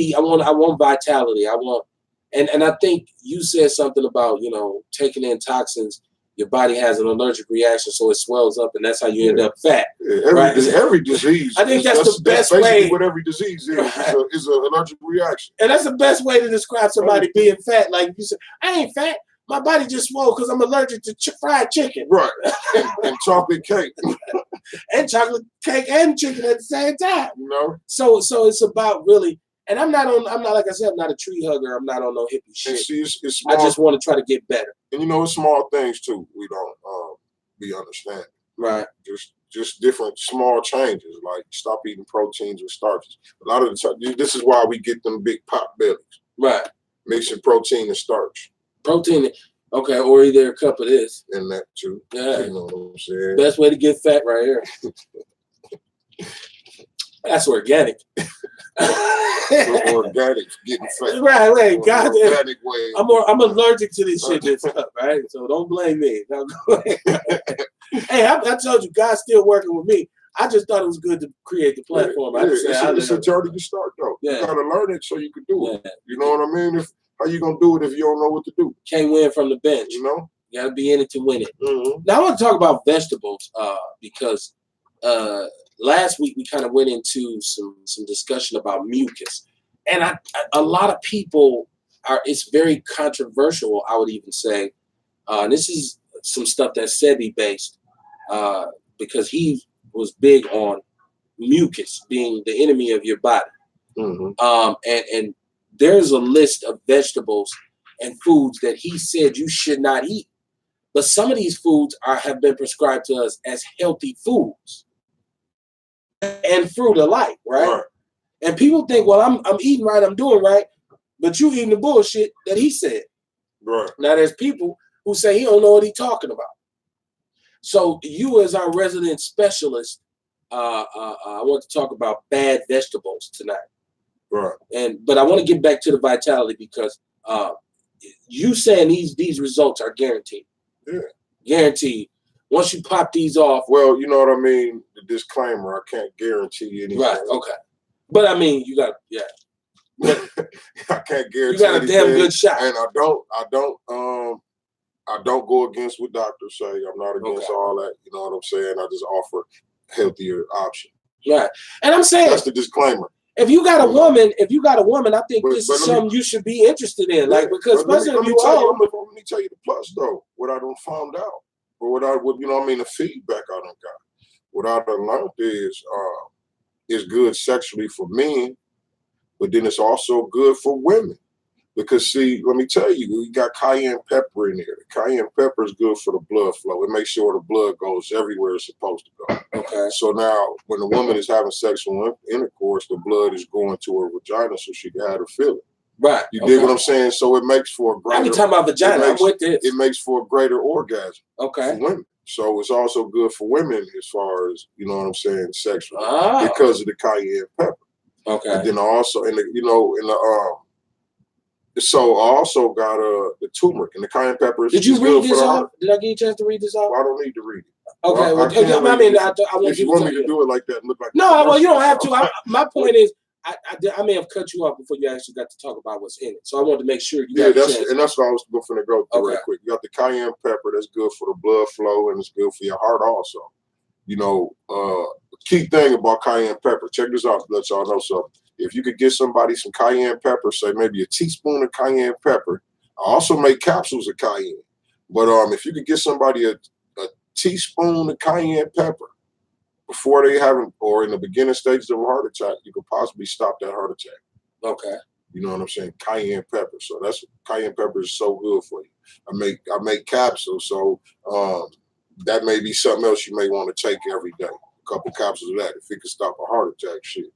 vitality. I want, and I think you said something about, you know, taking in toxins. Your body has an allergic reaction, so it swells up, and that's how you end up fat. Yeah, every disease. I think that's the best way. What every disease is an allergic reaction. And that's the best way to describe somebody being fat. Like you said, I ain't fat. My body just swole because I'm allergic to fried chicken. Right. and chocolate cake. And chocolate cake and chicken at the same time. You know? So it's about really, and I'm not like I said, I'm not a tree hugger. I'm not on no hippie shit. See, it's small, I just want to try to get better. And you know, it's small things too. We don't be understanding. Right. Just different small changes, like stop eating proteins and starches. A lot of the time, this is why we get them big pot bellies. Right. Mixing protein and starch. Protein, okay, or either a cup of this. And that too. Yeah. You know what I'm saying? Best way to get fat right here. That's organic. Organic, getting fat. Right, God, Organic way. I'm allergic to this shit that's up, right? So don't blame me. No, hey, I told you, God's still working with me. I just thought it was good to create the platform. It's a journey to start though. Yeah. You gotta learn it so you can do it. Yeah. You know what I mean? How you gonna do it if you don't know what to do? Can't win from the bench. You know? You gotta be in it to win it. Mm-hmm. Now I want to talk about vegetables because last week we kind of went into some discussion about mucus, and a lot of people it's very controversial, I would even say. This is some stuff that's SEBI based because he was big on mucus being the enemy of your body. Mm-hmm. And there's a list of vegetables and foods that he said you should not eat. But some of these foods have been prescribed to us as healthy foods and fruit alike, right? And people think, well, I'm eating right, I'm doing right, but you eating the bullshit that he said. Right. Now there's people who say he don't know what he's talking about. So you, as our resident specialist, I want to talk about bad vegetables tonight. Right. But I want to get back to the vitality because you saying these results are guaranteed. Yeah. Guaranteed. Once you pop these off. Well, you know what I mean? The disclaimer, I can't guarantee anything. Right, okay. But I mean, you got, yeah. I can't guarantee you got a anything, damn good shot. And I don't go against what doctors say. I'm not against all that. You know what I'm saying? I just offer healthier options. Right. And I'm saying that's the disclaimer. If you got a woman, I think this is something you should be interested in. Like, because especially if you old. Let me tell you the plus though, what I done found out. Or the feedback I done got. What I done learned is it's good sexually for men, but then it's also good for women. Because see, let me tell you, you got cayenne pepper in there. The cayenne pepper is good for the blood flow. It makes sure the blood goes everywhere it's supposed to go. Okay. So now, when the woman is having sexual intercourse, the blood is going to her vagina so she can have her feeling. Right. You dig what I'm saying? So it makes for a greater. I be talking about vagina. I'm with this. It makes for a greater orgasm. Okay. For women. So it's also good for women as far as, you know what I'm saying, sexually. Oh. Because of the cayenne pepper. Okay. And then also so I also got the turmeric and the cayenne pepper. Did you read this off? Did I get you a chance to read this off? Well, I don't need to read it. Okay. I want if you want me to do it like that and look like no, well, you don't have to. My point is, I may have cut you off before you actually got to talk about what's in it. So I wanted to make sure you got that's what I was going to go through right quick. You got the cayenne pepper that's good for the blood flow and it's good for your heart also. You know, key thing about cayenne pepper, check this out to let y'all know something. If you could get somebody some cayenne pepper, say maybe a teaspoon of cayenne pepper. I also make capsules of cayenne. But if you could get somebody a teaspoon of cayenne pepper before they haven't, or in the beginning stages of a heart attack, you could possibly stop that heart attack. Okay. You know what I'm saying? Cayenne pepper. So that's cayenne pepper is so good for you. I make capsules. So that may be something else you may want to take every day. A couple capsules of that. If it could stop a heart attack, shit.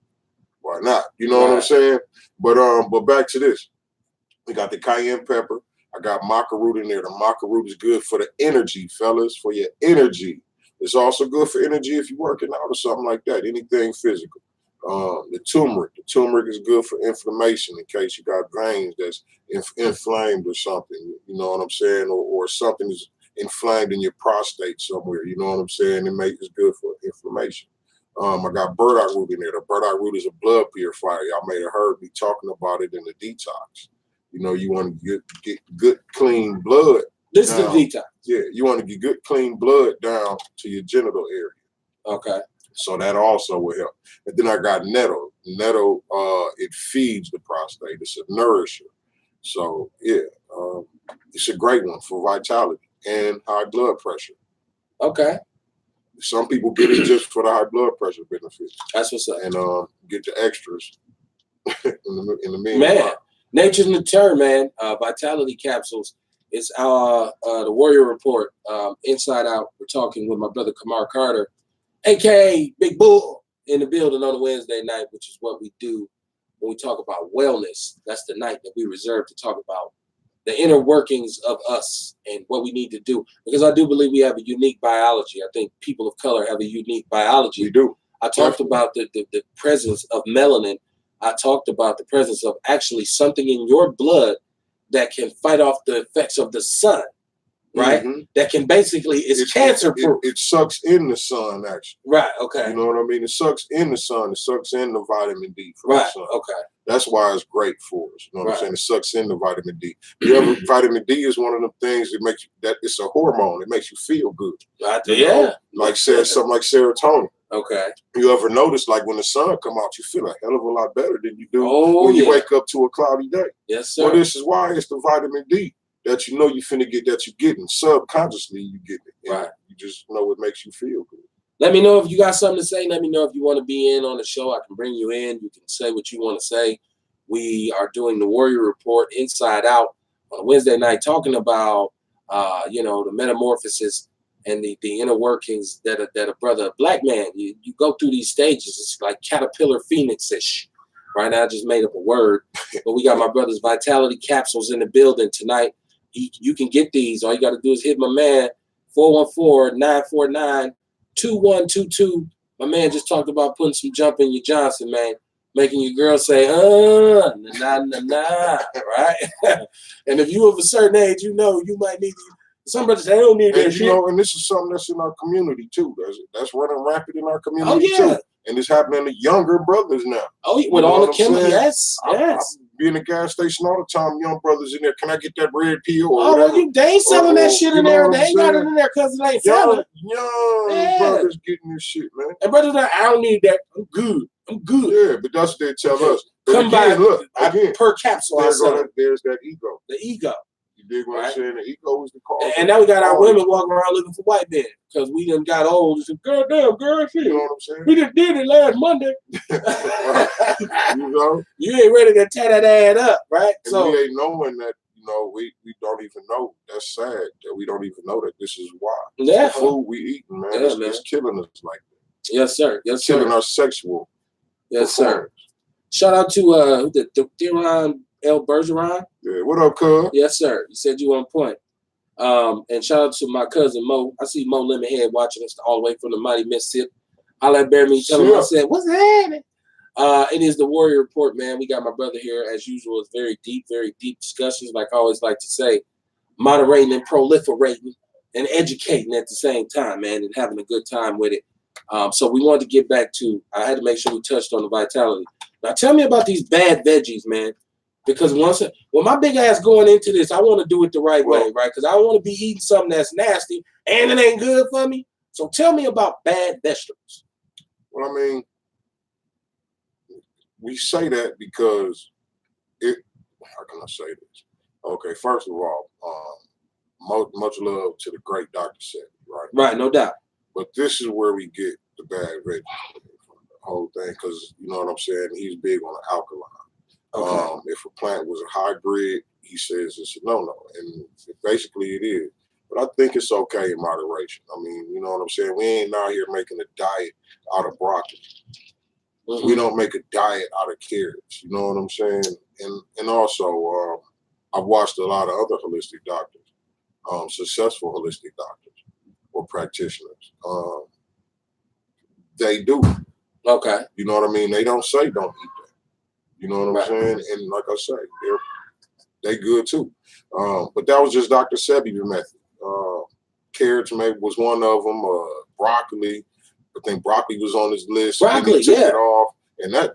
Why not? You know what I'm saying? But back to this. We got the cayenne pepper. I got maca root in there. The maca root is good for the energy, fellas, for your energy. It's also good for energy if you're working out or something like that, anything physical. The turmeric is good for inflammation in case you got veins that's inflamed or something, you know what I'm saying? Or something is inflamed in your prostate somewhere, you know what I'm saying? It's good for inflammation. I got burdock root in there. The burdock root is a blood purifier. Y'all may have heard me talking about it in the detox. You know, you want to get good, clean blood. This is the detox. Yeah, you want to get good, clean blood down to your genital area. Okay. So that also will help. And then I got nettle. Nettle, it feeds the prostate. It's a nourisher. So, yeah, it's a great one for vitality and high blood pressure. Okay. Some people get it just for the high blood pressure benefits. That's what's up. And get the extras in the meantime. Man, Nature's Nature, man. Vitality capsules. It's our the Warrior Report, Inside Out. We're talking with my brother Kamar Carter, aka Big Bull, in the building on a Wednesday night, which is what we do when we talk about wellness. That's the night that we reserve to talk about the inner workings of us and what we need to do. Because I do believe we have a unique biology. I think people of color have a unique biology. We do. I talked about the presence of melanin. I talked about the presence of actually something in your blood that can fight off the effects of the sun, right? Mm-hmm. That can basically, it's cancer proof. It sucks in the sun, actually. Right, okay. You know what I mean? It sucks in the sun. It sucks in the vitamin D from Right, the sun. okay. That's why it's great for us. You know what I'm saying? It sucks in the vitamin D. Vitamin D is one of them things that makes you, that it's a hormone. It makes you feel good. Yeah. Like something like serotonin. Okay. You ever notice, like when the sun come out, you feel a hell of a lot better than you do Oh, when you wake up to a cloudy day. Yes, sir. Well, this is why it's the vitamin D that you know you finna get, that you're getting. Subconsciously, you get it. Right. You just know it makes you feel good. Let me know if you got something to say. Let me know if you want to be in on the show. I can bring you in. You can say what you want to say. We are doing the Warrior Report Inside Out on a Wednesday night, talking about, the metamorphosis and the inner workings that a brother, a black man, you go through these stages. It's like caterpillar phoenix-ish. Right now, I just made up a word. But we got my brother's Vitality capsules in the building tonight. You can get these. All you got to do is hit my man, 414-949-2122. My man just talked about putting some jump in your Johnson, man. Making your girl say, nah, nah, nah, nah, right? And if you of a certain age, you might need to. Some brothers say, I don't need that shit. And this is something that's in our community, too. That's running rapid in our community, oh, yeah. too. And it's happening to younger brothers now. Oh, with all the chemicals, yes. I be in the gas station all the time. Young brothers in there. Can I get that red pill? Or whatever? They ain't selling that shit in there. They ain't got it in there because it ain't selling. Young brothers getting this shit, man. And brothers like, I don't need that. I'm good. Yeah, but that's what they tell us. But come again, by, look, again, per capsule. There's that ego. The ego. You dig what I'm saying? The ego is the cause. And now we got our women walking around looking for white men because we done got old. And said, girl, shit. You know what I'm saying? We just did it last Monday. You know? You ain't ready to tear that ad up, right? And we ain't knowing that, we don't even know. That's sad that we don't even know that this is why. Yeah. The food we eating, man, it's killing us like that. Yes, sir. Yes, sir. Killing our sexual. Yes, sir. Shout out to the Theron L. Bergeron. Yeah, what up, cuz? Yes, sir. You said you on point. And shout out to my cousin Mo. I see Mo Lemonhead watching us all the way from the mighty Mississippi. I'll let Bear me tell him I said, what's happening? It is the Warrior Report, man. We got my brother here, as usual. It's very deep discussions, like I always like to say, moderating and proliferating and educating at the same time, man, and having a good time with it. So we wanted to get back to, I had to make sure we touched on the Vitality. Now tell me about these bad veggies, man. Because my big ass going into this, I want to do it the right way, right? Because I don't want to be eating something that's nasty and it ain't good for me. So tell me about bad vegetables. Well, I mean, we say that because how can I say this? Okay, first of all, much love to the great Dr. Sebi, right? Right, no doubt. But this is where we get the bad veggies from the whole thing, because you know what I'm saying? He's big on the alkaline. Okay. If a plant was a hybrid, he says it's a no-no, and basically it is. But I think it's okay in moderation. I mean, you know what I'm saying? We ain't out here making a diet out of broccoli. Mm-hmm. We don't make a diet out of carrots. You know what I'm saying? And also, I've watched a lot of other holistic doctors, successful holistic doctors or practitioners. They do. Okay. You know what I mean? They don't say don't eat that. You know what I'm saying? And like I say, they good too. But that was just Dr. Sebi's method. Carrots maybe was one of them. Broccoli, I think broccoli was on his list. Broccoli, and he took it off, and that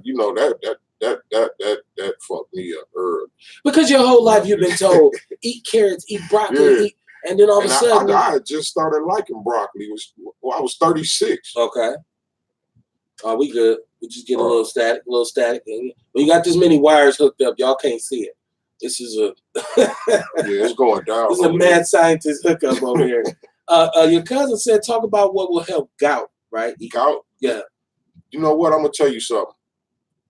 fucked me up early. Because your whole life you've been told eat carrots, eat broccoli, and then all of a sudden I just started liking broccoli. I was 36. Okay. We good. We just get a little static. When you got this many wires hooked up, y'all can't see it. This is it's going down. This is a mad scientist hookup over here. Your cousin said talk about what will help gout, right? Gout? Yeah. You know what? I'm gonna tell you something.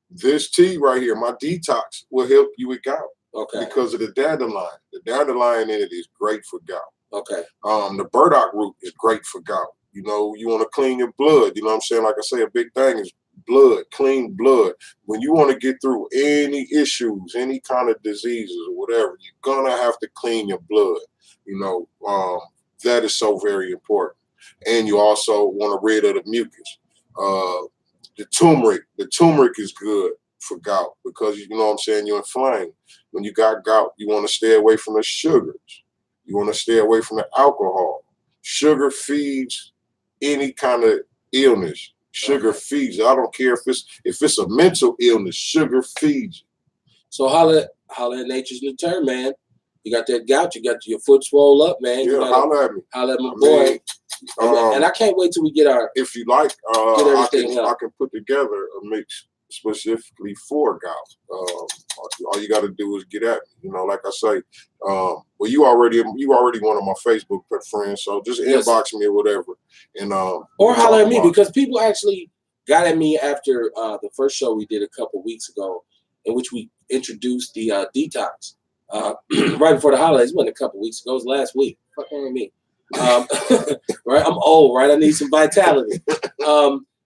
This tea right here, my detox, will help you with gout. Okay. Because of the dandelion. The dandelion in it is great for gout. Okay. The burdock root is great for gout. You know, you want to clean your blood. You know what I'm saying? Like I say, a big thing is blood, clean blood. When you want to get through any issues, any kind of diseases or whatever, you're going to have to clean your blood. You know, that is so very important. And you also want to rid of the mucus. the turmeric. The turmeric is good for gout because you know what I'm saying. You're inflamed. When you got gout, you want to stay away from the sugars. You want to stay away from the alcohol. Sugar feeds any kind of illness. Sugar feeds it. I don't care if it's a mental illness. Sugar feeds it. So holla at Nature's Return, man. You got that gout. You got your foot swole up, man. Yeah, holla at me. Holla at my boy. And I can't wait till we get our. If you like, I can put together a mix specifically for gout. All you got to do is get at me. You know, like I say, well, you already one of my Facebook friends, so just inbox me or whatever, and or holler at me because people actually got at me after the first show we did a couple weeks ago, in which we introduced the detox right before the holidays. It wasn't a couple weeks ago; it was last week. Fucking with me. Right, I'm old, right? I need some vitality.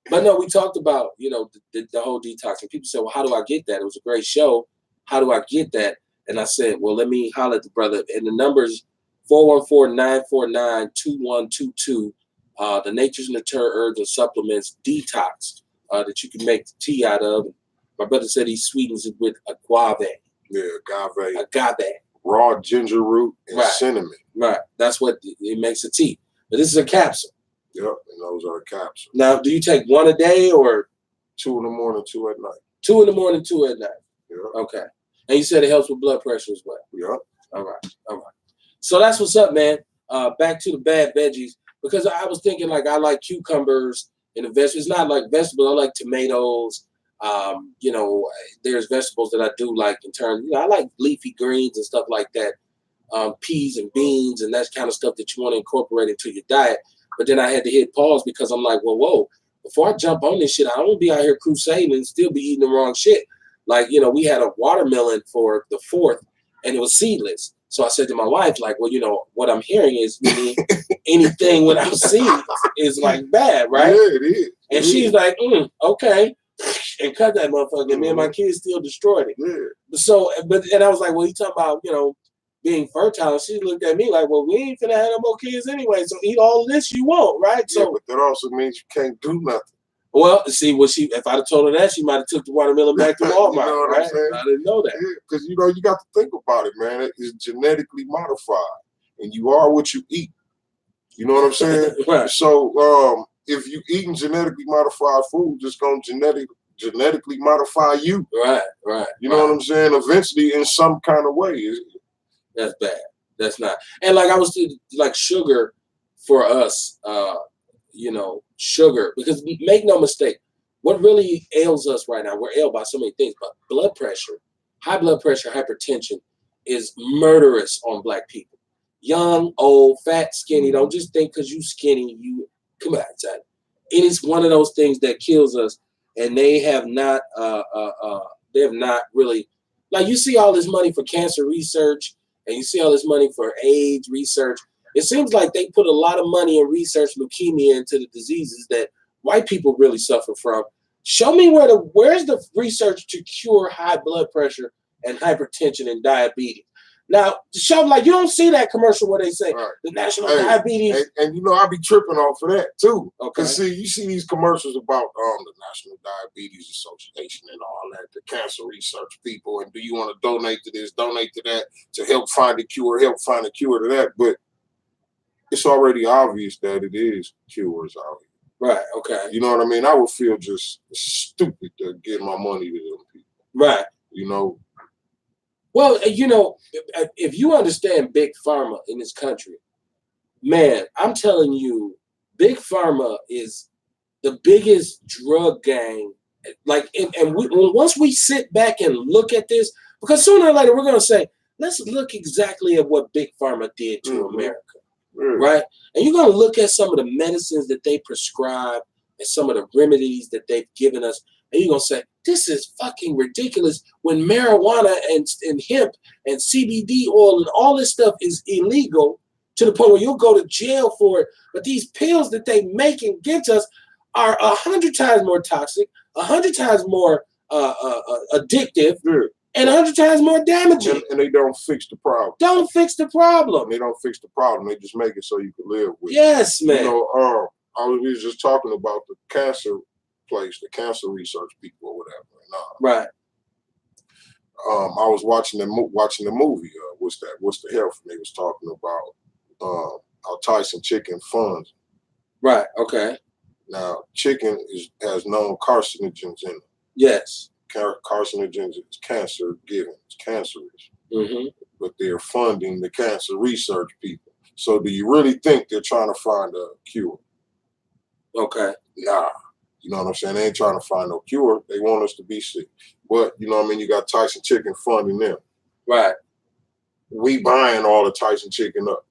But no, we talked about, you know, the whole detox, and people said, well, how do I get that? It was a great show. How do I get that? And I said, well, let me holler at the brother. And the number's 414-949-2122. The Nature's Nature Herbs and Supplements Detox that you can make tea out of. My brother said he sweetens it with agave. Yeah, agave. Agave. Raw ginger root and cinnamon. Right. That's what it makes a tea. But this is a capsule. Yep, and those are capsules. Now, do you take one a day or 2 in the morning, 2 at night? 2 in the morning, 2 at night. Yeah. Okay. And you said it helps with blood pressure as well. Yep. All right. So that's what's up, man. Back to the bad veggies, because I was thinking like I like cucumbers and the vegetables. It's not like vegetables. I like tomatoes. You know, there's vegetables that I do like in terms. You know, I like leafy greens and stuff like that. Peas and beans and that kind of stuff that you want to incorporate into your diet. But then I had to hit pause because I'm like, well, whoa, before I jump on this shit, I don't want to be out here crusading and still be eating the wrong shit. Like, you know, we had a watermelon for the 4th and it was seedless. So I said to my wife, like, well, you know, what I'm hearing is anything without seeds is like bad, right? Yeah, it is. And she's like, okay. And cut that motherfucker. And me and my kids still destroyed it. Yeah. So, and I was like, well, you talking about, you know, being fertile. She looked at me like, well, we ain't finna have no more kids anyway, so eat all of this you want, right? Yeah, So, but that also means you can't do nothing. Well, see, if I'd have told her that, she might have took the watermelon back to Walmart, You know what right? I'm saying? I didn't know that. Yeah, because, you know, you got to think about it, man. It is genetically modified, and you are what you eat. You know what I'm saying? Right. So if you eating genetically modified food, it's going to genetically modify you. Right. You know what I'm saying? Eventually, in some kind of way. That's bad. That's not. And like I was like sugar for us, you know, sugar, because make no mistake, what really ails us right now, we're ailed by so many things, but blood pressure, high blood pressure, hypertension is murderous on Black people. Young, old, fat, skinny. Don't just think because you skinny, you come outside. It is one of those things that kills us, and they have not really, like, you see all this money for cancer research, and you see all this money for AIDS research. It seems like they put a lot of money in research leukemia into the diseases that white people really suffer from. Show me where's the research to cure high blood pressure and hypertension and diabetes. Now, show like you don't see that commercial where they say the National Diabetes. And you know, I be tripping off of that too. Okay. Cause see, you see these commercials about the National Diabetes Association and all that, the cancer research people, and do you want to donate to this, donate to that, to help find a cure to that. But it's already obvious that it is cures out here. Right, okay. You know what I mean? I would feel just stupid to give my money to them people. Right. You know? Well, you know, if you understand Big Pharma in this country, man, I'm telling you, Big Pharma is the biggest drug gang. Like, and once we sit back and look at this, because sooner or later we're going to say, let's look exactly at what Big Pharma did to America. Right? And you're going to look at some of the medicines that they prescribe and some of the remedies that they've given us, and you're going to say, this is fucking ridiculous when marijuana and hemp and CBD oil and all this stuff is illegal to the point where you'll go to jail for it. But these pills that they make and give to us are 100 times more toxic, 100 times more addictive, and 100 times more damaging. And they don't fix the problem. Don't fix the problem. They don't fix the problem. They just make it so you can live with it. Yes, man. You know, we was just talking about the cancer place, the cancer research people or whatever. Right. I was watching the movie. What's the health? And they was talking about how Tyson chicken funds. Right. Okay. Now, chicken has known carcinogens in it. Yes. Carcinogens is cancer giving. It's cancerous. Mm-hmm. But they're funding the cancer research people. So do you really think they're trying to find a cure? Okay. Nah. You know what I'm saying? They ain't trying to find no cure. They want us to be sick. But, you know what I mean? You got Tyson Chicken funding them. Right. We buying all the Tyson Chicken up.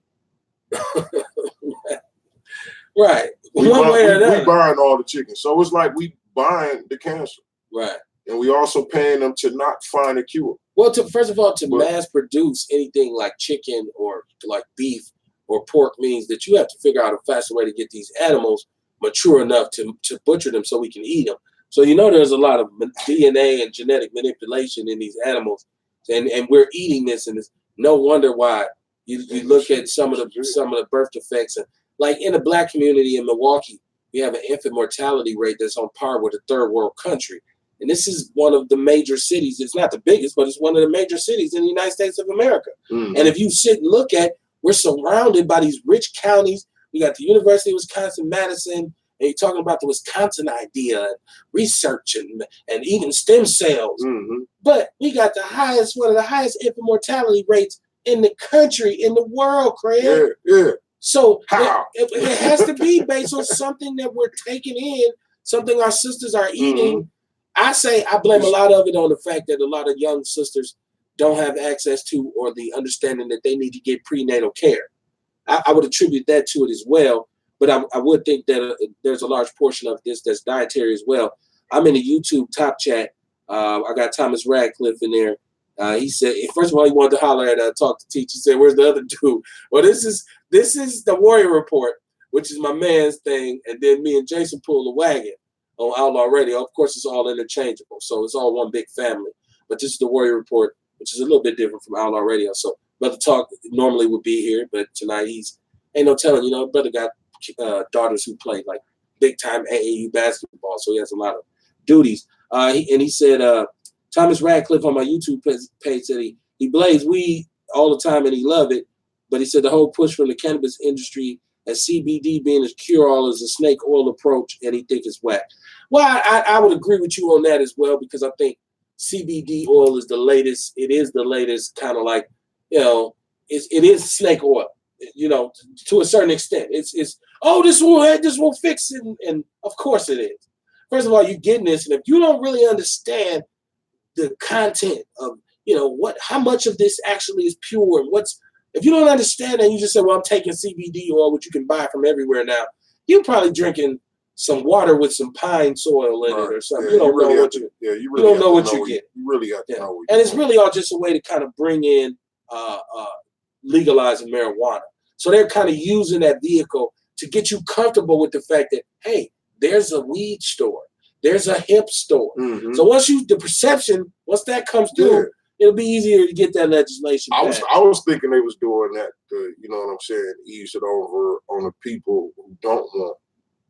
Right. We One way or another. We buying all the chicken. So it's like we buying the cancer. Right. And we also paying them to not find a cure. Well, first of all, mass produce anything like chicken or like beef or pork means that you have to figure out a faster way to get these animals mature enough to butcher them so we can eat them. So you know there's a lot of DNA and genetic manipulation in these animals, and we're eating this, and it's no wonder why you look at some of the birth defects, and like in the Black community in Milwaukee, we have an infant mortality rate that's on par with a third world country. And this is one of the major cities. It's not the biggest, but it's one of the major cities in the United States of America. Mm-hmm. And if you sit and look at, we're surrounded by these rich counties. We got the University of Wisconsin-Madison, and you're talking about the Wisconsin idea and research and even stem cells. Mm-hmm. But we got one of the highest infant mortality rates in the country, in the world, Craig. Yeah. So it has to be based on something that we're taking in, something our sisters are eating. Mm-hmm. I blame a lot of it on the fact that a lot of young sisters don't have access to or the understanding that they need to get prenatal care. I would attribute that to it as well, but I would think that there's a large portion of this that's dietary as well. I'm in the YouTube top chat. I got Thomas Radcliffe in there. He said, first of all, he wanted to holler at talk to teach. He said, "Where's the other dude?" Well, this is the Warrior Report, which is my man's thing, and then me and Jason pull the wagon on Outlaw Radio. Of course, it's all interchangeable, so it's all one big family. But this is the Warrior Report, which is a little bit different from Outlaw Radio. So Brother Talk normally would be here, but tonight ain't no telling. Brother got daughters who play like big time AAU basketball, so he has a lot of duties. He said, Thomas Radcliffe on my YouTube page said he blazed weed all the time and he loved it, but he said the whole push from the cannabis industry as CBD being a cure-all is a snake oil approach, and he think it's whack. Well, I would agree with you on that as well, because I think CBD oil is the latest. It is the latest kind of like, it is snake oil, to a certain extent. It's this will fix it, and of course it is. First of all, you're getting this, and if you don't really understand the content of, how much of this actually is pure and if you don't understand and you just say, well, I'm taking CBD oil, which you can buy from everywhere now, you're probably drinking some water with some pine soil in it or something. Yeah, you don't know what you get. You really have to know. And it's really all just a way to kind of bring in legalizing marijuana. So they're kind of using that vehicle to get you comfortable with the fact that, hey, there's a weed store. There's a hemp store. Mm-hmm. So once that comes through, it'll be easier to get that legislation passed. I was thinking they was doing that to, you know what I'm saying, ease it over on the people who don't want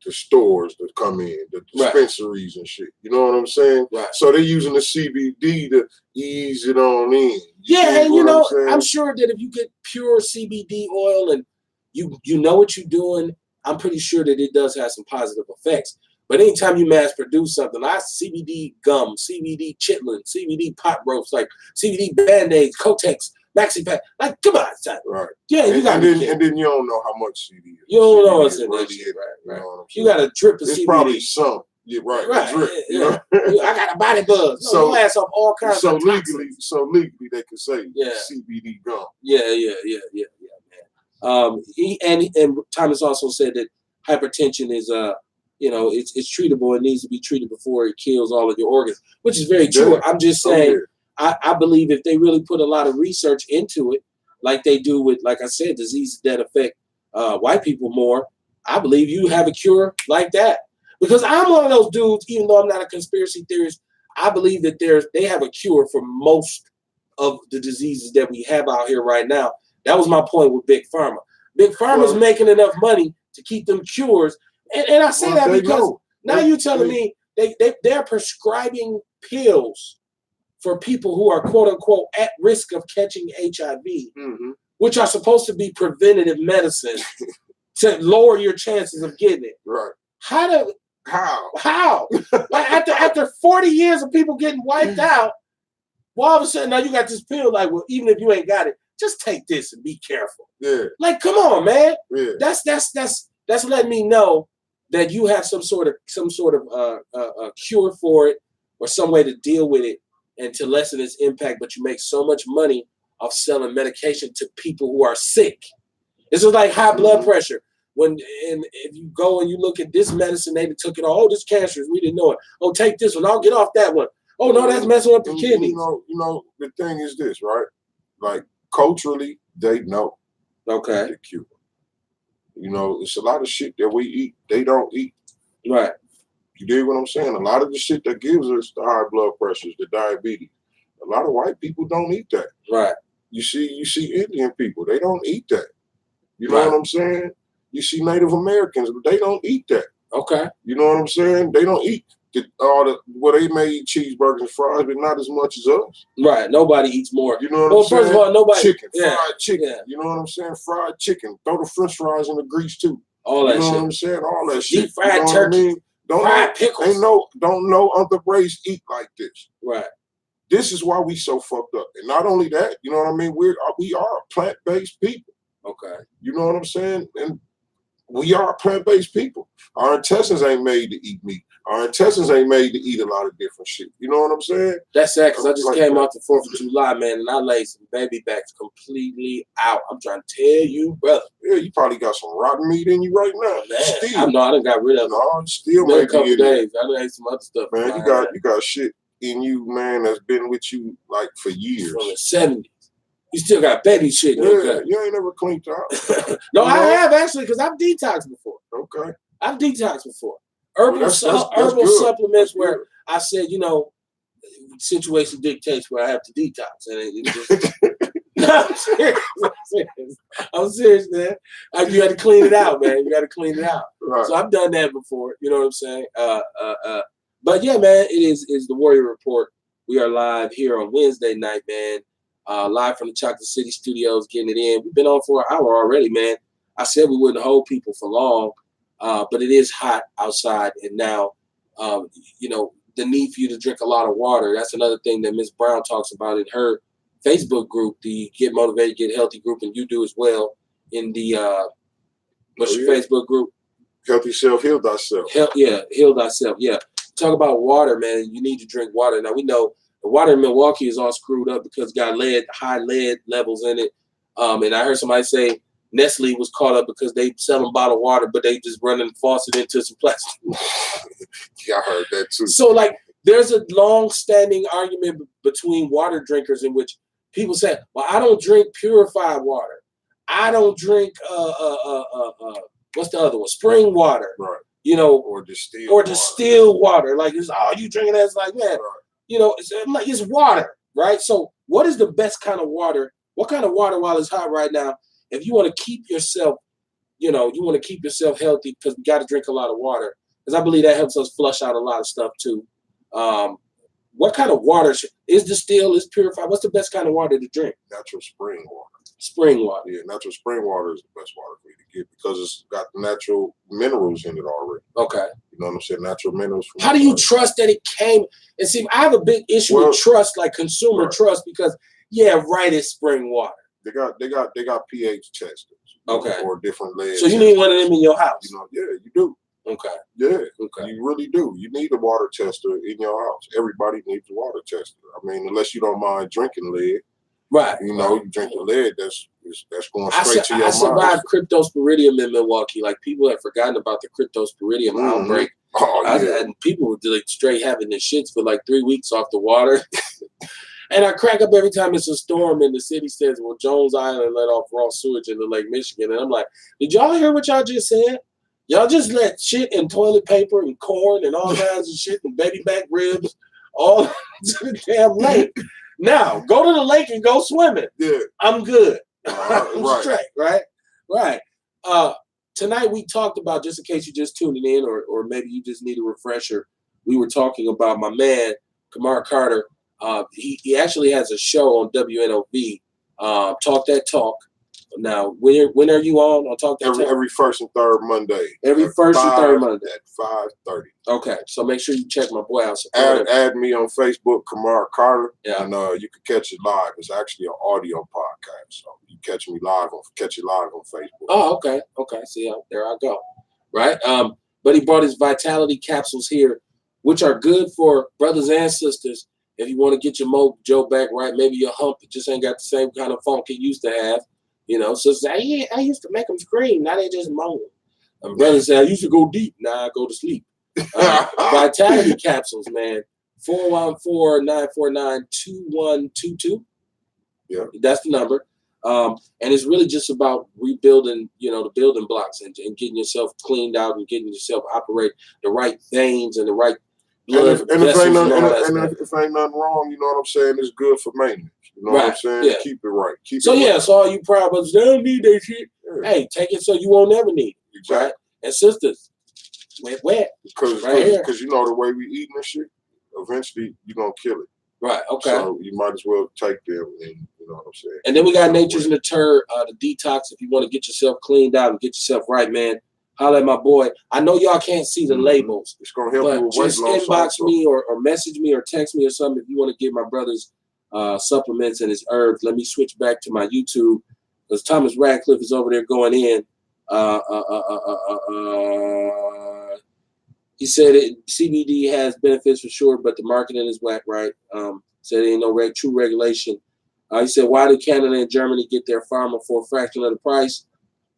the stores to come in, the dispensaries and shit. You know what I'm saying? Right. So they're using the CBD to ease it on in. I'm sure that if you get pure CBD oil and you know what you're doing, I'm pretty sure that it does have some positive effects. But anytime you mass produce something, like CBD gum, CBD chitlin, CBD pot roast, like CBD Band-Aids, Kotex, MaxiPack, like, come on, son. Right. Yeah, you got and then you don't know how much CBD. You don't know what's in that shit, right? You got a drip of CBD. It's probably some. Yeah, right. Drip, yeah. I got a body buzz. So you ass off all kinds of toxins. So legally they can say CBD gum. Yeah, man. And Thomas also said that hypertension is it's treatable. It needs to be treated before it kills all of your organs, which is very true. I'm just saying, I believe if they really put a lot of research into it, like they do with, like I said, diseases that affect white people more, I believe you have a cure like that. Because I'm one of those dudes, even though I'm not a conspiracy theorist, I believe that they have a cure for most of the diseases that we have out here right now. That was my point with Big Pharma. Big Pharma's making enough money to keep them cures. And I say that because now you're telling me they're prescribing pills for people who are quote unquote at risk of catching HIV, which are supposed to be preventative medicine to lower your chances of getting it. Right. How? Like after 40 years of people getting wiped out, well, all of a sudden now you got this pill. Like, well, even if you ain't got it, just take this and be careful. Yeah. Like, come on, man. Yeah. That's letting me know that you have some sort of cure for it or some way to deal with it and to lessen its impact. But you make so much money off selling medication to people who are sick. This is like high blood pressure. If you go and you look at this medicine, they took it all. Oh, this cancerous, we didn't know it. Oh, take this one. I'll get off that one. Oh no, that's messing up your kidneys. You know, the thing is this, right? Like culturally, they know. Okay. The cure. You know, it's a lot of shit that we eat, they don't eat. Right. You dig what I'm saying? A lot of the shit that gives us the high blood pressures, the diabetes, a lot of white people don't eat that. Right. You see Indian people, they don't eat that. You know what I'm saying? You see Native Americans, but they don't eat that. Okay. You know what I'm saying? They don't eat they may eat cheeseburgers and fries, but not as much as us. Right. Nobody eats more. You know what I'm saying? First of all, nobody fried chicken. Yeah. You know what I'm saying? Fried chicken. Throw the French fries in the grease too. All that shit. You know what I'm saying? All that shit. Deep fried turkey. Fried pickles. Don't know other race eat like this. Right. This is why we so fucked up. And not only that, you know what I mean? We are plant-based people. Okay. You know what I'm saying? And we are plant-based people. Our intestines ain't made to eat meat. Our intestines ain't made to eat a lot of different shit. You know what I'm saying? That's sad, because I just came out the 4th of July, man, and I laid some baby backs completely out. I'm trying to tell you, brother. Yeah, you probably got some rotten meat in you right now. Man, I done got rid of it. No, still maybe a couple days. I done ate some other stuff. Man, you got shit in you, man, that's been with you like for years. From the 70s. You still got baby shit. Yeah, you ain't never cleaned out. No, I have actually, because I've detoxed before. Okay. I've detoxed before. Herbal supplements where I said, you know, situation dictates where I have to detox. And it just, no, I'm serious, man. You got to clean it out, man. You got to clean it out. Right. So I've done that before. You know what I'm saying? But yeah, man, it is the Warrior Report. We are live here on Wednesday night, man. Live from the Chocolate City Studios, getting it in. We've been on for an hour already, man. I said we wouldn't hold people for long. But it is hot outside, and now, you know, the need for you to drink a lot of water. That's another thing that Ms. Brown talks about in her Facebook group, the Get Motivated, Get Healthy group, and you do as well in the, what's your Facebook group? Healthy Self, Heal Thyself. Heal Thyself, yeah. Talk about water, man. You need to drink water. Now, we know the water in Milwaukee is all screwed up because it's got high lead levels in it. And I heard somebody say, Nestle was caught up because they selling bottled water, but they just running the faucet into some plastic. Yeah, I heard that too. So, like, there's a long-standing argument between water drinkers in which people say, "Well, I don't drink purified water. I don't drink what's the other one? Spring water, right? You know, or distilled water. Like, it's you drinking that? It's like, man, right. You know, it's water, right? So, what is the best kind of water? What kind of water while it's hot right now? If you want to keep yourself, you know, you want to keep yourself healthy, because we got to drink a lot of water, because I believe that helps us flush out a lot of stuff too. What kind of water is distilled, is purified? What's the best kind of water to drink? Natural spring water. Spring water. Yeah, natural spring water is the best water for you to get because it's got natural minerals in it already. Okay. You know what I'm saying? Natural minerals. How do you trust that it came? And see, I have a big issue with trust, like consumer trust, because it's spring water. They got pH testers. Okay. Or different layers. So you need one of them in your house. You know, yeah, you do. Okay. Yeah. Okay. You really do. You need a water tester in your house. Everybody needs a water tester. I mean, unless you don't mind drinking lead. Right. You know, you drink the lead, that's going straight to your mind. I survived cryptosporidium in Milwaukee. Like, people have forgotten about the cryptosporidium outbreak. Oh, yeah. And people were like straight having the shits for like 3 weeks off the water. And I crack up every time it's a storm and the city says, well, Jones Island let off raw sewage into Lake Michigan. And I'm like, did y'all hear what y'all just said? Y'all just let shit and toilet paper and corn and all kinds of shit and baby back ribs all to the damn lake. Now, go to the lake and go swimming. Yeah. I'm good. I'm right. straight, right? Right. Tonight we talked about, just in case you're just tuning in or maybe you just need a refresher, we were talking about my man Kamar Carter. He actually has a show on WNOV, Talk That Talk. Now, when are you on Talk That Talk? Every first and third Monday. Every first and third Monday at 5:30. Okay, so make sure you check my boy out. Add me on Facebook, Kamar Carter, yeah. And you can catch it live. It's actually an audio podcast, so you catch it live on Facebook. Oh, okay. See, there I go. Right. But he brought his Vitality capsules here, which are good for brothers and sisters. If you want to get your mojo back right, maybe your hump just ain't got the same kind of funk it used to have. You know, so say, I used to make them scream. Now they just moan. And brothers say, I used to go deep. Now I go to sleep. Vitality capsules, man. 414-949-2122. Yeah. That's the number. And it's really just about rebuilding, the building blocks and getting yourself cleaned out and getting yourself operate the right veins and the right blood and if vessels. If ain't nothing wrong, you know what I'm saying, it's good for maintenance. You know what I'm saying? Yeah. Keep it right. So all you proud brothers, they don't need that shit. Yeah. Hey, take it so you won't never need it. Exactly. Right? And sisters, wet. Because you know the way we eating this shit, eventually you're gonna kill it. Right, okay. So you might as well take them, and you know what I'm saying. And then we got Nature's Natur, the detox. If you want to get yourself cleaned out and get yourself right, man, holla at my boy. I know y'all can't see the labels. It's gonna help you with weight loss. Just inbox me or message me or text me or something if you want to get my brother's supplements and his herbs. Let me switch back to my YouTube because Thomas Radcliffe is over there going in. He said CBD has benefits for sure, but the marketing is whack, right? Said there ain't no true regulation. He said, why do Canada and Germany get their pharma for a fraction of the price?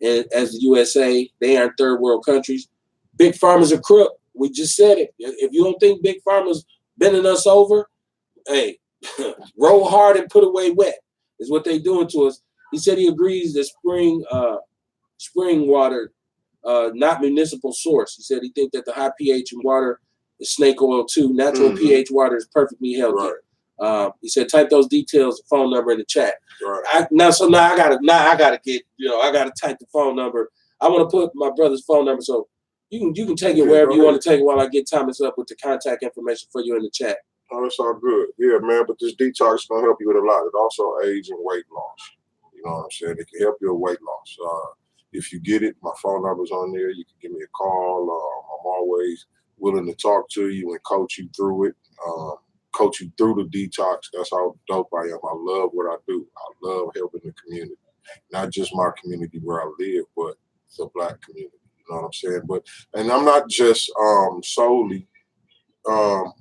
And as the USA, they are third world countries. Big pharma's a crook. We just said it. If you don't think big pharma's bending us over, hey, roll hard and put away wet is what they doing to us. He said he agrees that spring water, not municipal source. He said he think that the high pH in water is snake oil too. Natural pH water is perfectly healthy. Right. He said type those details, phone number in the chat. Right. Now I gotta get, I gotta type the phone number. I want to put my brother's phone number so you can take it wherever you want to take it while I get Thomas up with the contact information for you in the chat. Oh, that's all good. Yeah, man, but this detox is gonna help you with a lot. It also aids in weight loss. You know what I'm saying? It can help you with weight loss. If you get it, my phone number's on there. You can give me a call. I'm always willing to talk to you and coach you through it. Coach you through the detox. That's how dope I am. I love what I do. I love helping the community. Not just my community where I live, but the Black community. You know what I'm saying? And I'm not just solely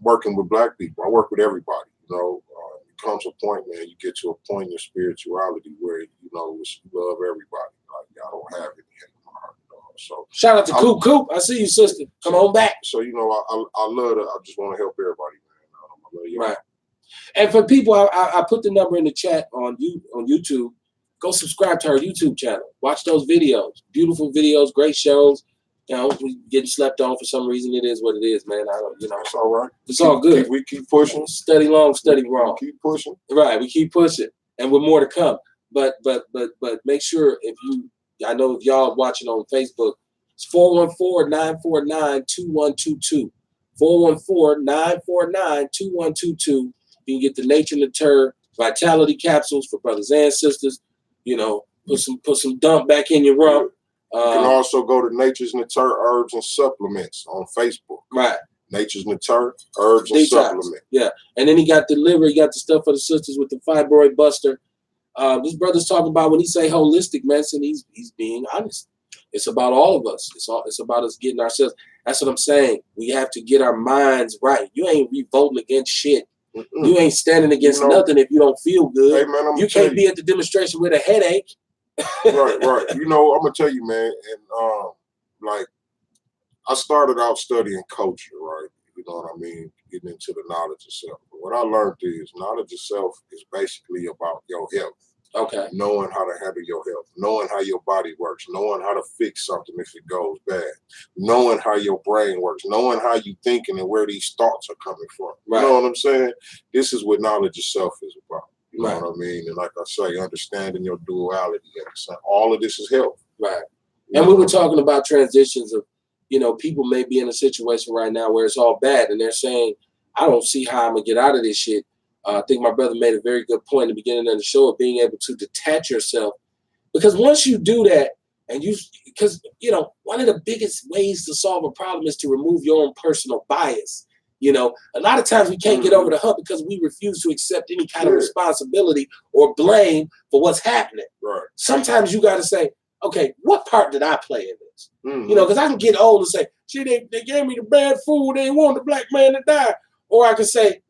working with Black people. I work with everybody. You know, it comes a point, man, you get to a point in your spirituality where, you love everybody. Like, I don't have any hate in my heart. So shout out to Coop. I see you, sister. Come on back. So, I love it. I just want to help everybody, man. I love you. Right. And for people, I put the number in the chat on YouTube. Go subscribe to our YouTube channel. Watch those videos. Beautiful videos, great shows. We getting slept on for some reason. It is what it is, man. It's all right. It's all good. We keep pushing. Study long, study wrong. We keep pushing. Right. We keep pushing, and with more to come. But make sure I know if y'all watching on Facebook, it's 414-949-2122. 414-949-2122. You can get the Nature Natur Vitality capsules for brothers and sisters. Put some dump back in your rump. You can also go to Nature's Natur Herbs and Supplements on Facebook. Right. Nature's Natur Herbs and Supplements. Yeah. And then he got the liver. He got the stuff for the sisters with the fibroid buster. This brother's talking about when he say holistic medicine, he's being honest. It's about all of us. It's about us getting ourselves. That's what I'm saying. We have to get our minds right. You ain't revolting against shit. Mm-mm. You ain't standing against nothing if you don't feel good. Hey, man, you can't be at the demonstration with a headache. Right. I'm gonna tell you, man, and I started out studying culture, right? You know what I mean? Getting into the knowledge of self. But what I learned is knowledge of self is basically about your health. Okay. Knowing how to handle your health, knowing how your body works, knowing how to fix something if it goes bad, knowing how your brain works, knowing how you thinking and where these thoughts are coming from. Right. You know what I'm saying? This is what knowledge of self is about. You know what I mean? And like I say, understanding your duality. All of this is health. Right. And we were talking about transitions of people may be in a situation right now where it's all bad, and they're saying, I don't see how I'm gonna get out of this shit. I think my brother made a very good point in the beginning of the show of being able to detach yourself, because once you do that, because one of the biggest ways to solve a problem is to remove your own personal bias. A lot of times we can't get over the hump because we refuse to accept any kind of responsibility or blame for what's happening. Right. Sometimes you got to say, okay, what part did I play in this? Because I can get old and say, see, they gave me the bad food. They want the black man to die. Or I can say,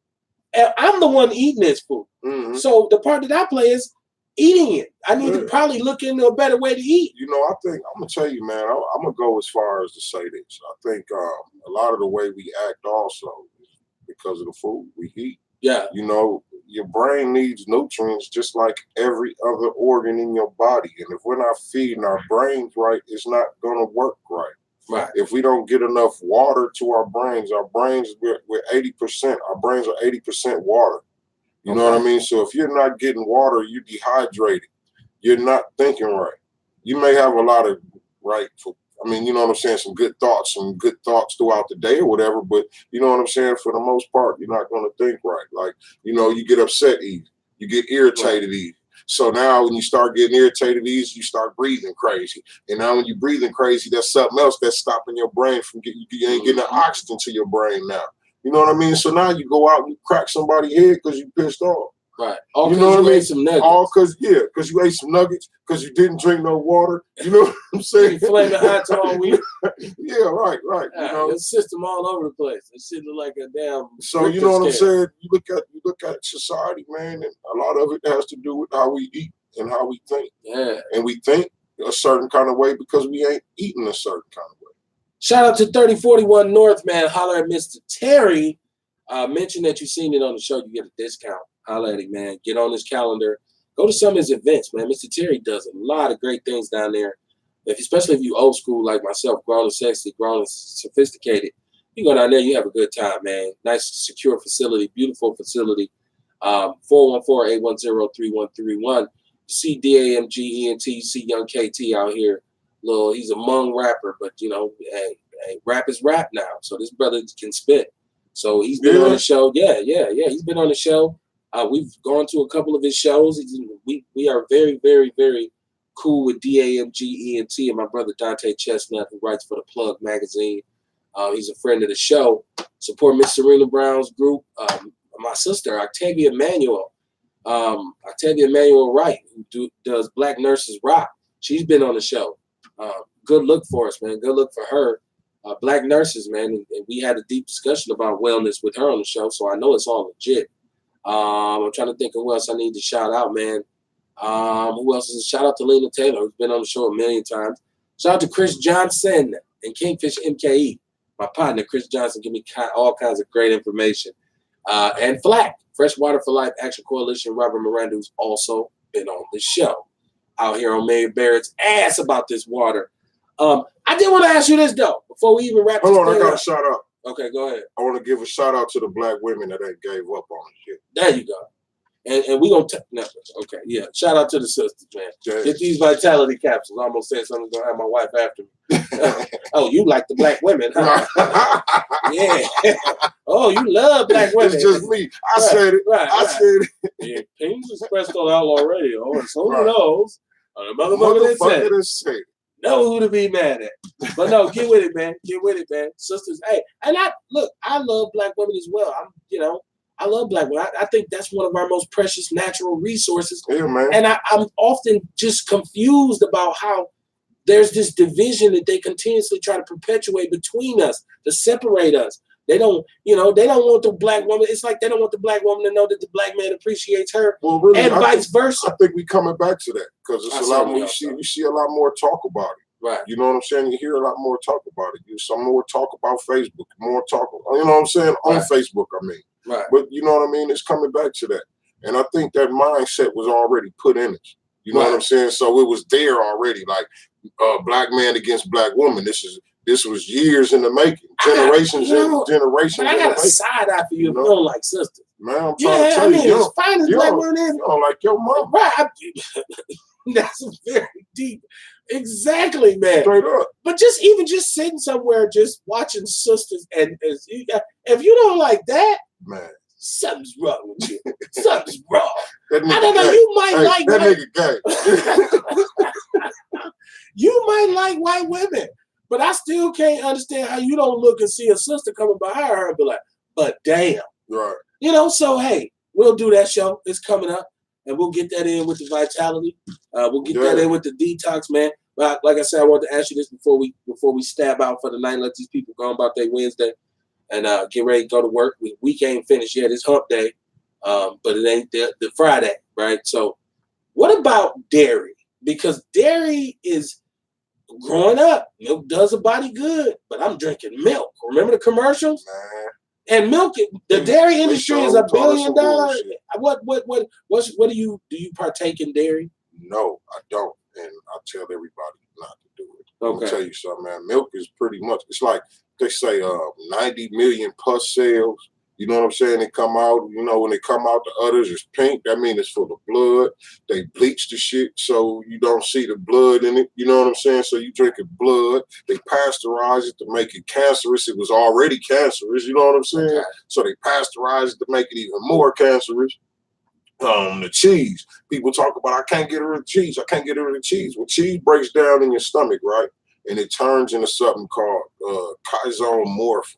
I'm the one eating this food. So the part that I play is eating it. I need to probably look into a better way to eat. I think I'm gonna tell you, man. I'm gonna go as far as to say this. I think a lot of the way we act also is because of the food we eat. Yeah. Your brain needs nutrients just like every other organ in your body, and if we're not feeding our brains right, it's not gonna work right. Right. If we don't get enough water to our brains we're 80%. Our brains are 80% water. You know what I mean? So if you're not getting water, you're dehydrated. You're not thinking right. You may have a lot of some good thoughts throughout the day or whatever, but you know what I'm saying? For the most part, you're not going to think right. Like, you get upset easy. You get irritated easy. So now when you start getting irritated easy, you start breathing crazy. And now when you're breathing crazy, that's something else that's stopping your brain from you ain't getting the oxygen to your brain now. You know what I mean? So now you go out and you crack somebody's head because you pissed off. Right. All because you ate some nuggets. All because you ate some nuggets, because you didn't drink no water. You know what I'm saying? You flaming hot all week. Yeah, right. The system all over the place. It shit look like a damn. So you know what I'm saying? You look at society, man, and a lot of it has to do with how we eat and how we think. Yeah. And we think a certain kind of way because we ain't eating a certain kind of way. Shout out to 3041 North, man. Holler at Mr. Terry. Mention that you seen it on the show. You get a discount. Holler at him, man. Get on his calendar. Go to some of his events, man. Mr. Terry does a lot of great things down there. Especially if you old school like myself, grown and sexy, grown and sophisticated. You go down there, you have a good time, man. Nice, secure facility, beautiful facility. 414-810-3131. See DAMGENT, you see Young KT out here. He's a Hmong rapper, but hey, rap is rap now. So this brother can spit. So he's been on the show. Yeah. He's been on the show. We've gone to a couple of his shows. We are very, very, very cool with DAMGENT and my brother Dante Chestnut, who writes for the Plug magazine. He's a friend of the show. Support Miss Serena Brown's group. My sister Octavia Emanuel Wright, who does Black Nurses Rock. She's been on the show. Good look for us, man. Good look for her. Black nurses, man, and we had a deep discussion about wellness with her on the show, so I know it's all legit. I'm trying to think of who else I need to shout out, man. Who else is it? Shout out to Lena Taylor, who's been on the show a million times. Shout out to Chris Johnson and Kingfish MKE. My partner, Chris Johnson, give me all kinds of great information. And Flack, Freshwater for Life Action Coalition, Robert Miranda, who's also been on the show. Out here on Mary Barrett's ass about this water. I did want to ask you this, though, before we even wrap this Hold on, I got up. a shout out. Okay, go ahead. I want to give a shout out to the black women that ain't gave up on the shit. There you go. And we gonna okay, yeah. Shout out to the sisters, man. Yeah. Get these vitality capsules. I almost said something's gonna have my wife after me. Oh, you like the black women, huh? Yeah. Oh, you love black women. It's just me. I said it. I said it. Yeah, Kings expressed on Outlaw Radio, and so Right. knows. The motherfucker that said it. know who to be mad at. But no, get with it, man. Get with it, man. Sisters, hey, and I love black women as well. I love black women. I think that's one of our most precious natural resources. Yeah, man. And I'm often just confused about how there's this division that they continuously try to perpetuate between us, to separate us. They don't want the black woman. It's like they don't want the black woman to know that the black man appreciates her, well, really, and vice versa. I think we coming back to that because it's a lot more. You see a lot more talk about it. Right. You know what I'm saying? You hear a lot more talk about it. You some more talk about Facebook, more talk. You know what I'm saying? Right. On Facebook, I mean. Right. But you know what I mean? It's coming back to that. And I think that mindset was already put in us. You know what I'm saying? So it was there already, like black man against black woman. This was years in the making, generations and generations. But I got a side eye for you if you don't like sisters. Man, I'm trying to tell you, as fine as black women is, you don't like your mom. Right. That's very deep. Exactly, man. Straight up. But just sitting somewhere, just watching sisters, and if you don't like that, Man, something's wrong with you. Something's wrong. that nigga I don't know. gay. You might Hey, like that nigga gay. you might like white women, but I still can't understand how you don't look and see a sister coming behind her and be like, "But damn." Right. You know, so hey, we'll do that show. It's coming up, and we'll get that in with the vitality. We'll get that in with the detox, man. But like I said, I want to ask you this before we stab out for the night. Let these people go about their Wednesday and get ready to go to work. Week ain't finished yet. It's hump day, but it ain't the Friday, right? So, what about dairy? Because dairy is growing up. Milk does a body good, but I'm drinking milk. Remember the commercials? Man. And milk, the dairy industry is $1 billion. Bullshit. What do you partake in dairy? No, I don't. And I tell everybody not to do it. Okay. I'll tell you something, man. Milk is pretty much, it's like they say 90 million pus cells. You know what I'm saying? They come out, you know, when they come out, the udders is pink. That means it's full of blood. They bleach the shit so you don't see the blood in it. You know what I'm saying? So you drinking blood. They pasteurize it to make it cancerous. It was already cancerous. You know what I'm saying? Okay. So they pasteurize it to make it even more cancerous. The cheese. People talk about, I can't get rid of cheese. I can't get rid of cheese. Well, cheese breaks down in your stomach, right? And it turns into something called chizomorphin,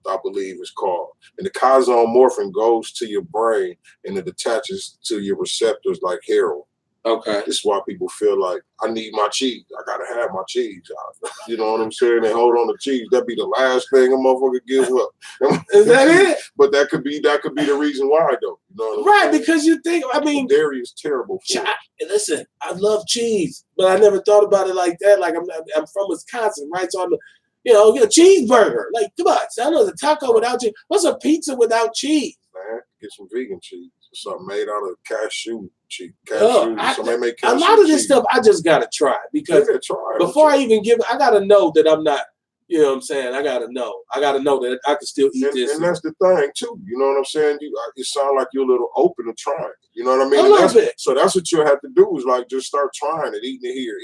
I believe it's called. And the chizomorphin goes to your brain and it attaches to your receptors like heroin. Okay. This is why people feel like, I need my cheese. I gotta have my cheese. You know what I'm saying? They hold on to cheese. That'd be the last thing a motherfucker gives up. Is that it? But that could be the reason why though. You know what I'm saying? Because you think, I mean, dairy is terrible for you. Listen, I love cheese, but I never thought about it like that. Like I'm from Wisconsin, right? So I'm a cheeseburger. Like, come on, I know the taco without cheese. What's a pizza without cheese? Man, get some vegan cheese. Something made out of cashew cheese. A lot of this stuff I just gotta try because before I even give it, I gotta know that I'm not. You know what I'm saying? I gotta know that I can still eat this. And that's the thing too. You know what I'm saying? It sounds like you're a little open to trying. You know what I mean? A little bit. So that's what you have to do is like just start trying it, eating it here,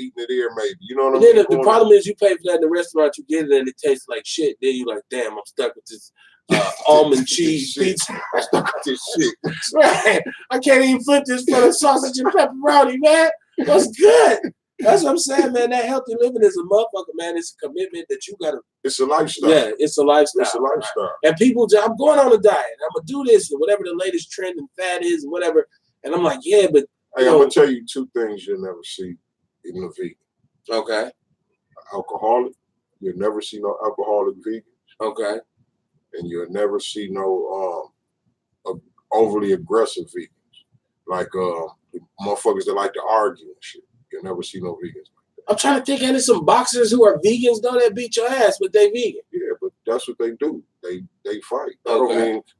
maybe. You know what I mean? Then the problem is you pay for that in the restaurant, you get it and it tastes like shit. Then you're like, damn, I'm stuck with this almond cheese pizza. I'm stuck with this shit. Right. I can't even flip this for the sausage and pepperoni, man. What's good? That's what I'm saying, man. That healthy living is a motherfucker, man. It's a commitment that you gotta. It's a lifestyle. Yeah, it's a lifestyle. It's a lifestyle. Right? And people, I'm going on a diet. I'm gonna do this and whatever the latest trend and fad is, and whatever. And I'm like, yeah, but hey, I'm gonna tell you two things you'll never see in a vegan. Okay. Alcoholic. You'll never see no alcoholic vegan. Okay. And you'll never see no overly aggressive vegans, like motherfuckers that like to argue and shit. You'll never see no vegans like that. I'm trying to think, and there's some boxers who are vegans though that beat your ass, but they vegan. Yeah, but that's what they do. They fight. That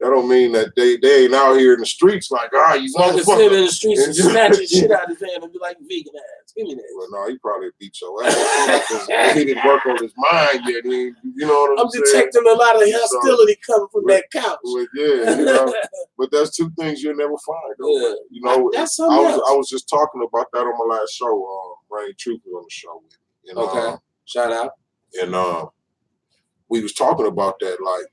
don't mean that they ain't out here in the streets like, you so I can sit in the streets and snatch his shit out of his hand and be like, vegan ass, give me that. Well, no, he probably beat your ass. He didn't work on his mind yet. You know what I'm saying? Detecting a lot of hostility coming from that couch. Well, yeah, but that's two things you'll never find. Though, yeah. You know, that's something else. I was just talking about that on my last show. Rain Truth was on the show with me. And, okay, shout out. And we was talking about that, like,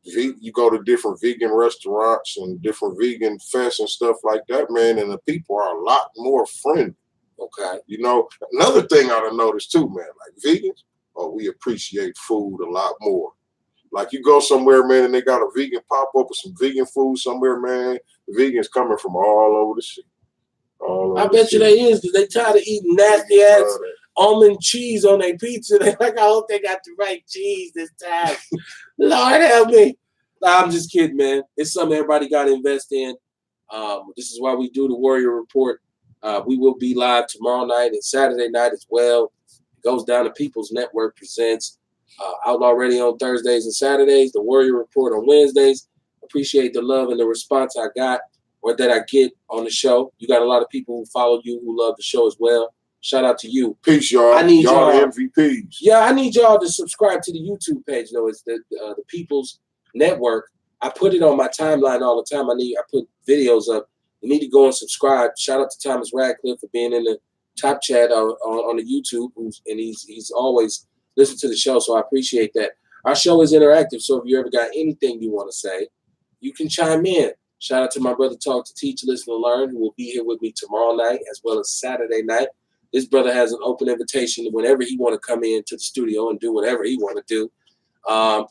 you go to different vegan restaurants and different vegan fests and stuff like that, man, and the people are a lot more friendly. Okay. You know, another thing I done noticed too, man, like vegans, we appreciate food a lot more. Like you go somewhere, man, and they got a vegan pop-up with some vegan food somewhere, man. The vegans coming from all over the city. I bet you they is, because they tired of eating nasty ass almond cheese on their pizza. They like, I hope they got the right cheese this time. Lord help me. Nah, I'm just kidding, man. It's something everybody got to invest in. This is why we do the Warrior Report. We will be live tomorrow night and Saturday night as well. It goes down to People's Network presents Outlaw Radio on Thursdays and Saturdays, the Warrior Report on Wednesdays. Appreciate the love and the response I got or that I get on the show. You got a lot of people who follow you who love the show as well. Shout out to you. Peace, y'all. I need y'all MVPs. Yeah, I need y'all to subscribe to the YouTube page. Though it's the People's Network. I put it on my timeline all the time. I put videos up. You need to go and subscribe. Shout out to Thomas Radcliffe for being in Top Chat on the YouTube, and he's always listened to the show, so I appreciate that. Our show is interactive, so if you ever got anything you want to say, you can chime in. Shout out to my brother Talk to Teach, Listen to Learn, who will be here with me tomorrow night as well as Saturday night. This brother has an open invitation whenever he want to come into the studio and do whatever he want to do.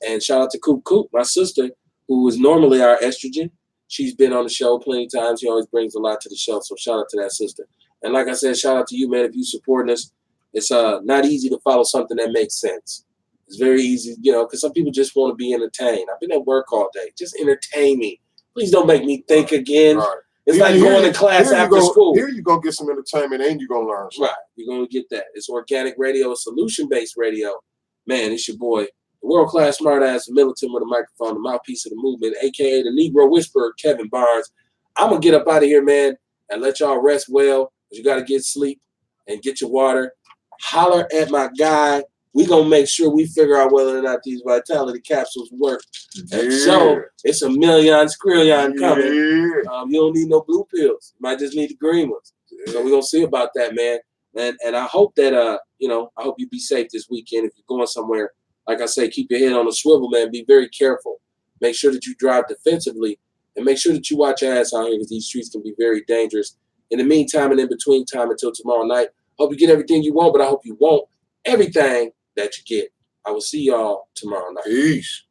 And shout out to Coop Coop, my sister, who is normally our estrogen. She's been on the show plenty of times. She always brings a lot to the show, so shout out to that sister. And like I said, shout out to you, man, if you supporting us. It's not easy to follow something that makes sense. It's very easy, because some people just want to be entertained. I've been at work all day. Just entertain me. Please don't make me think again. Right. It's like going to class after school. Here you're going to get some entertainment and you're going to learn something. Right. You're going to get that. It's organic radio, solution-based radio. Man, it's your boy, the world-class smartass militant with a microphone, the mouthpiece of the movement, a.k.a. the Negro Whisperer, Kevin Barnes. I'm going to get up out of here, man, and let y'all rest well, because you got to get sleep and get your water. Holler at my guy. We're going to make sure we figure out whether or not these vitality capsules work. And so it's a million skrillion coming. Yeah. You don't need no blue pills. You might just need the green ones. So we're going to see about that, man. And I hope that, I hope you be safe this weekend. If you're going somewhere, like I say, keep your head on a swivel, man. Be very careful. Make sure that you drive defensively and make sure that you watch your ass out here because these streets can be very dangerous. In the meantime and in between time until tomorrow night, hope you get everything you want, but I hope you want everything that you get. I will see y'all tomorrow night. Peace.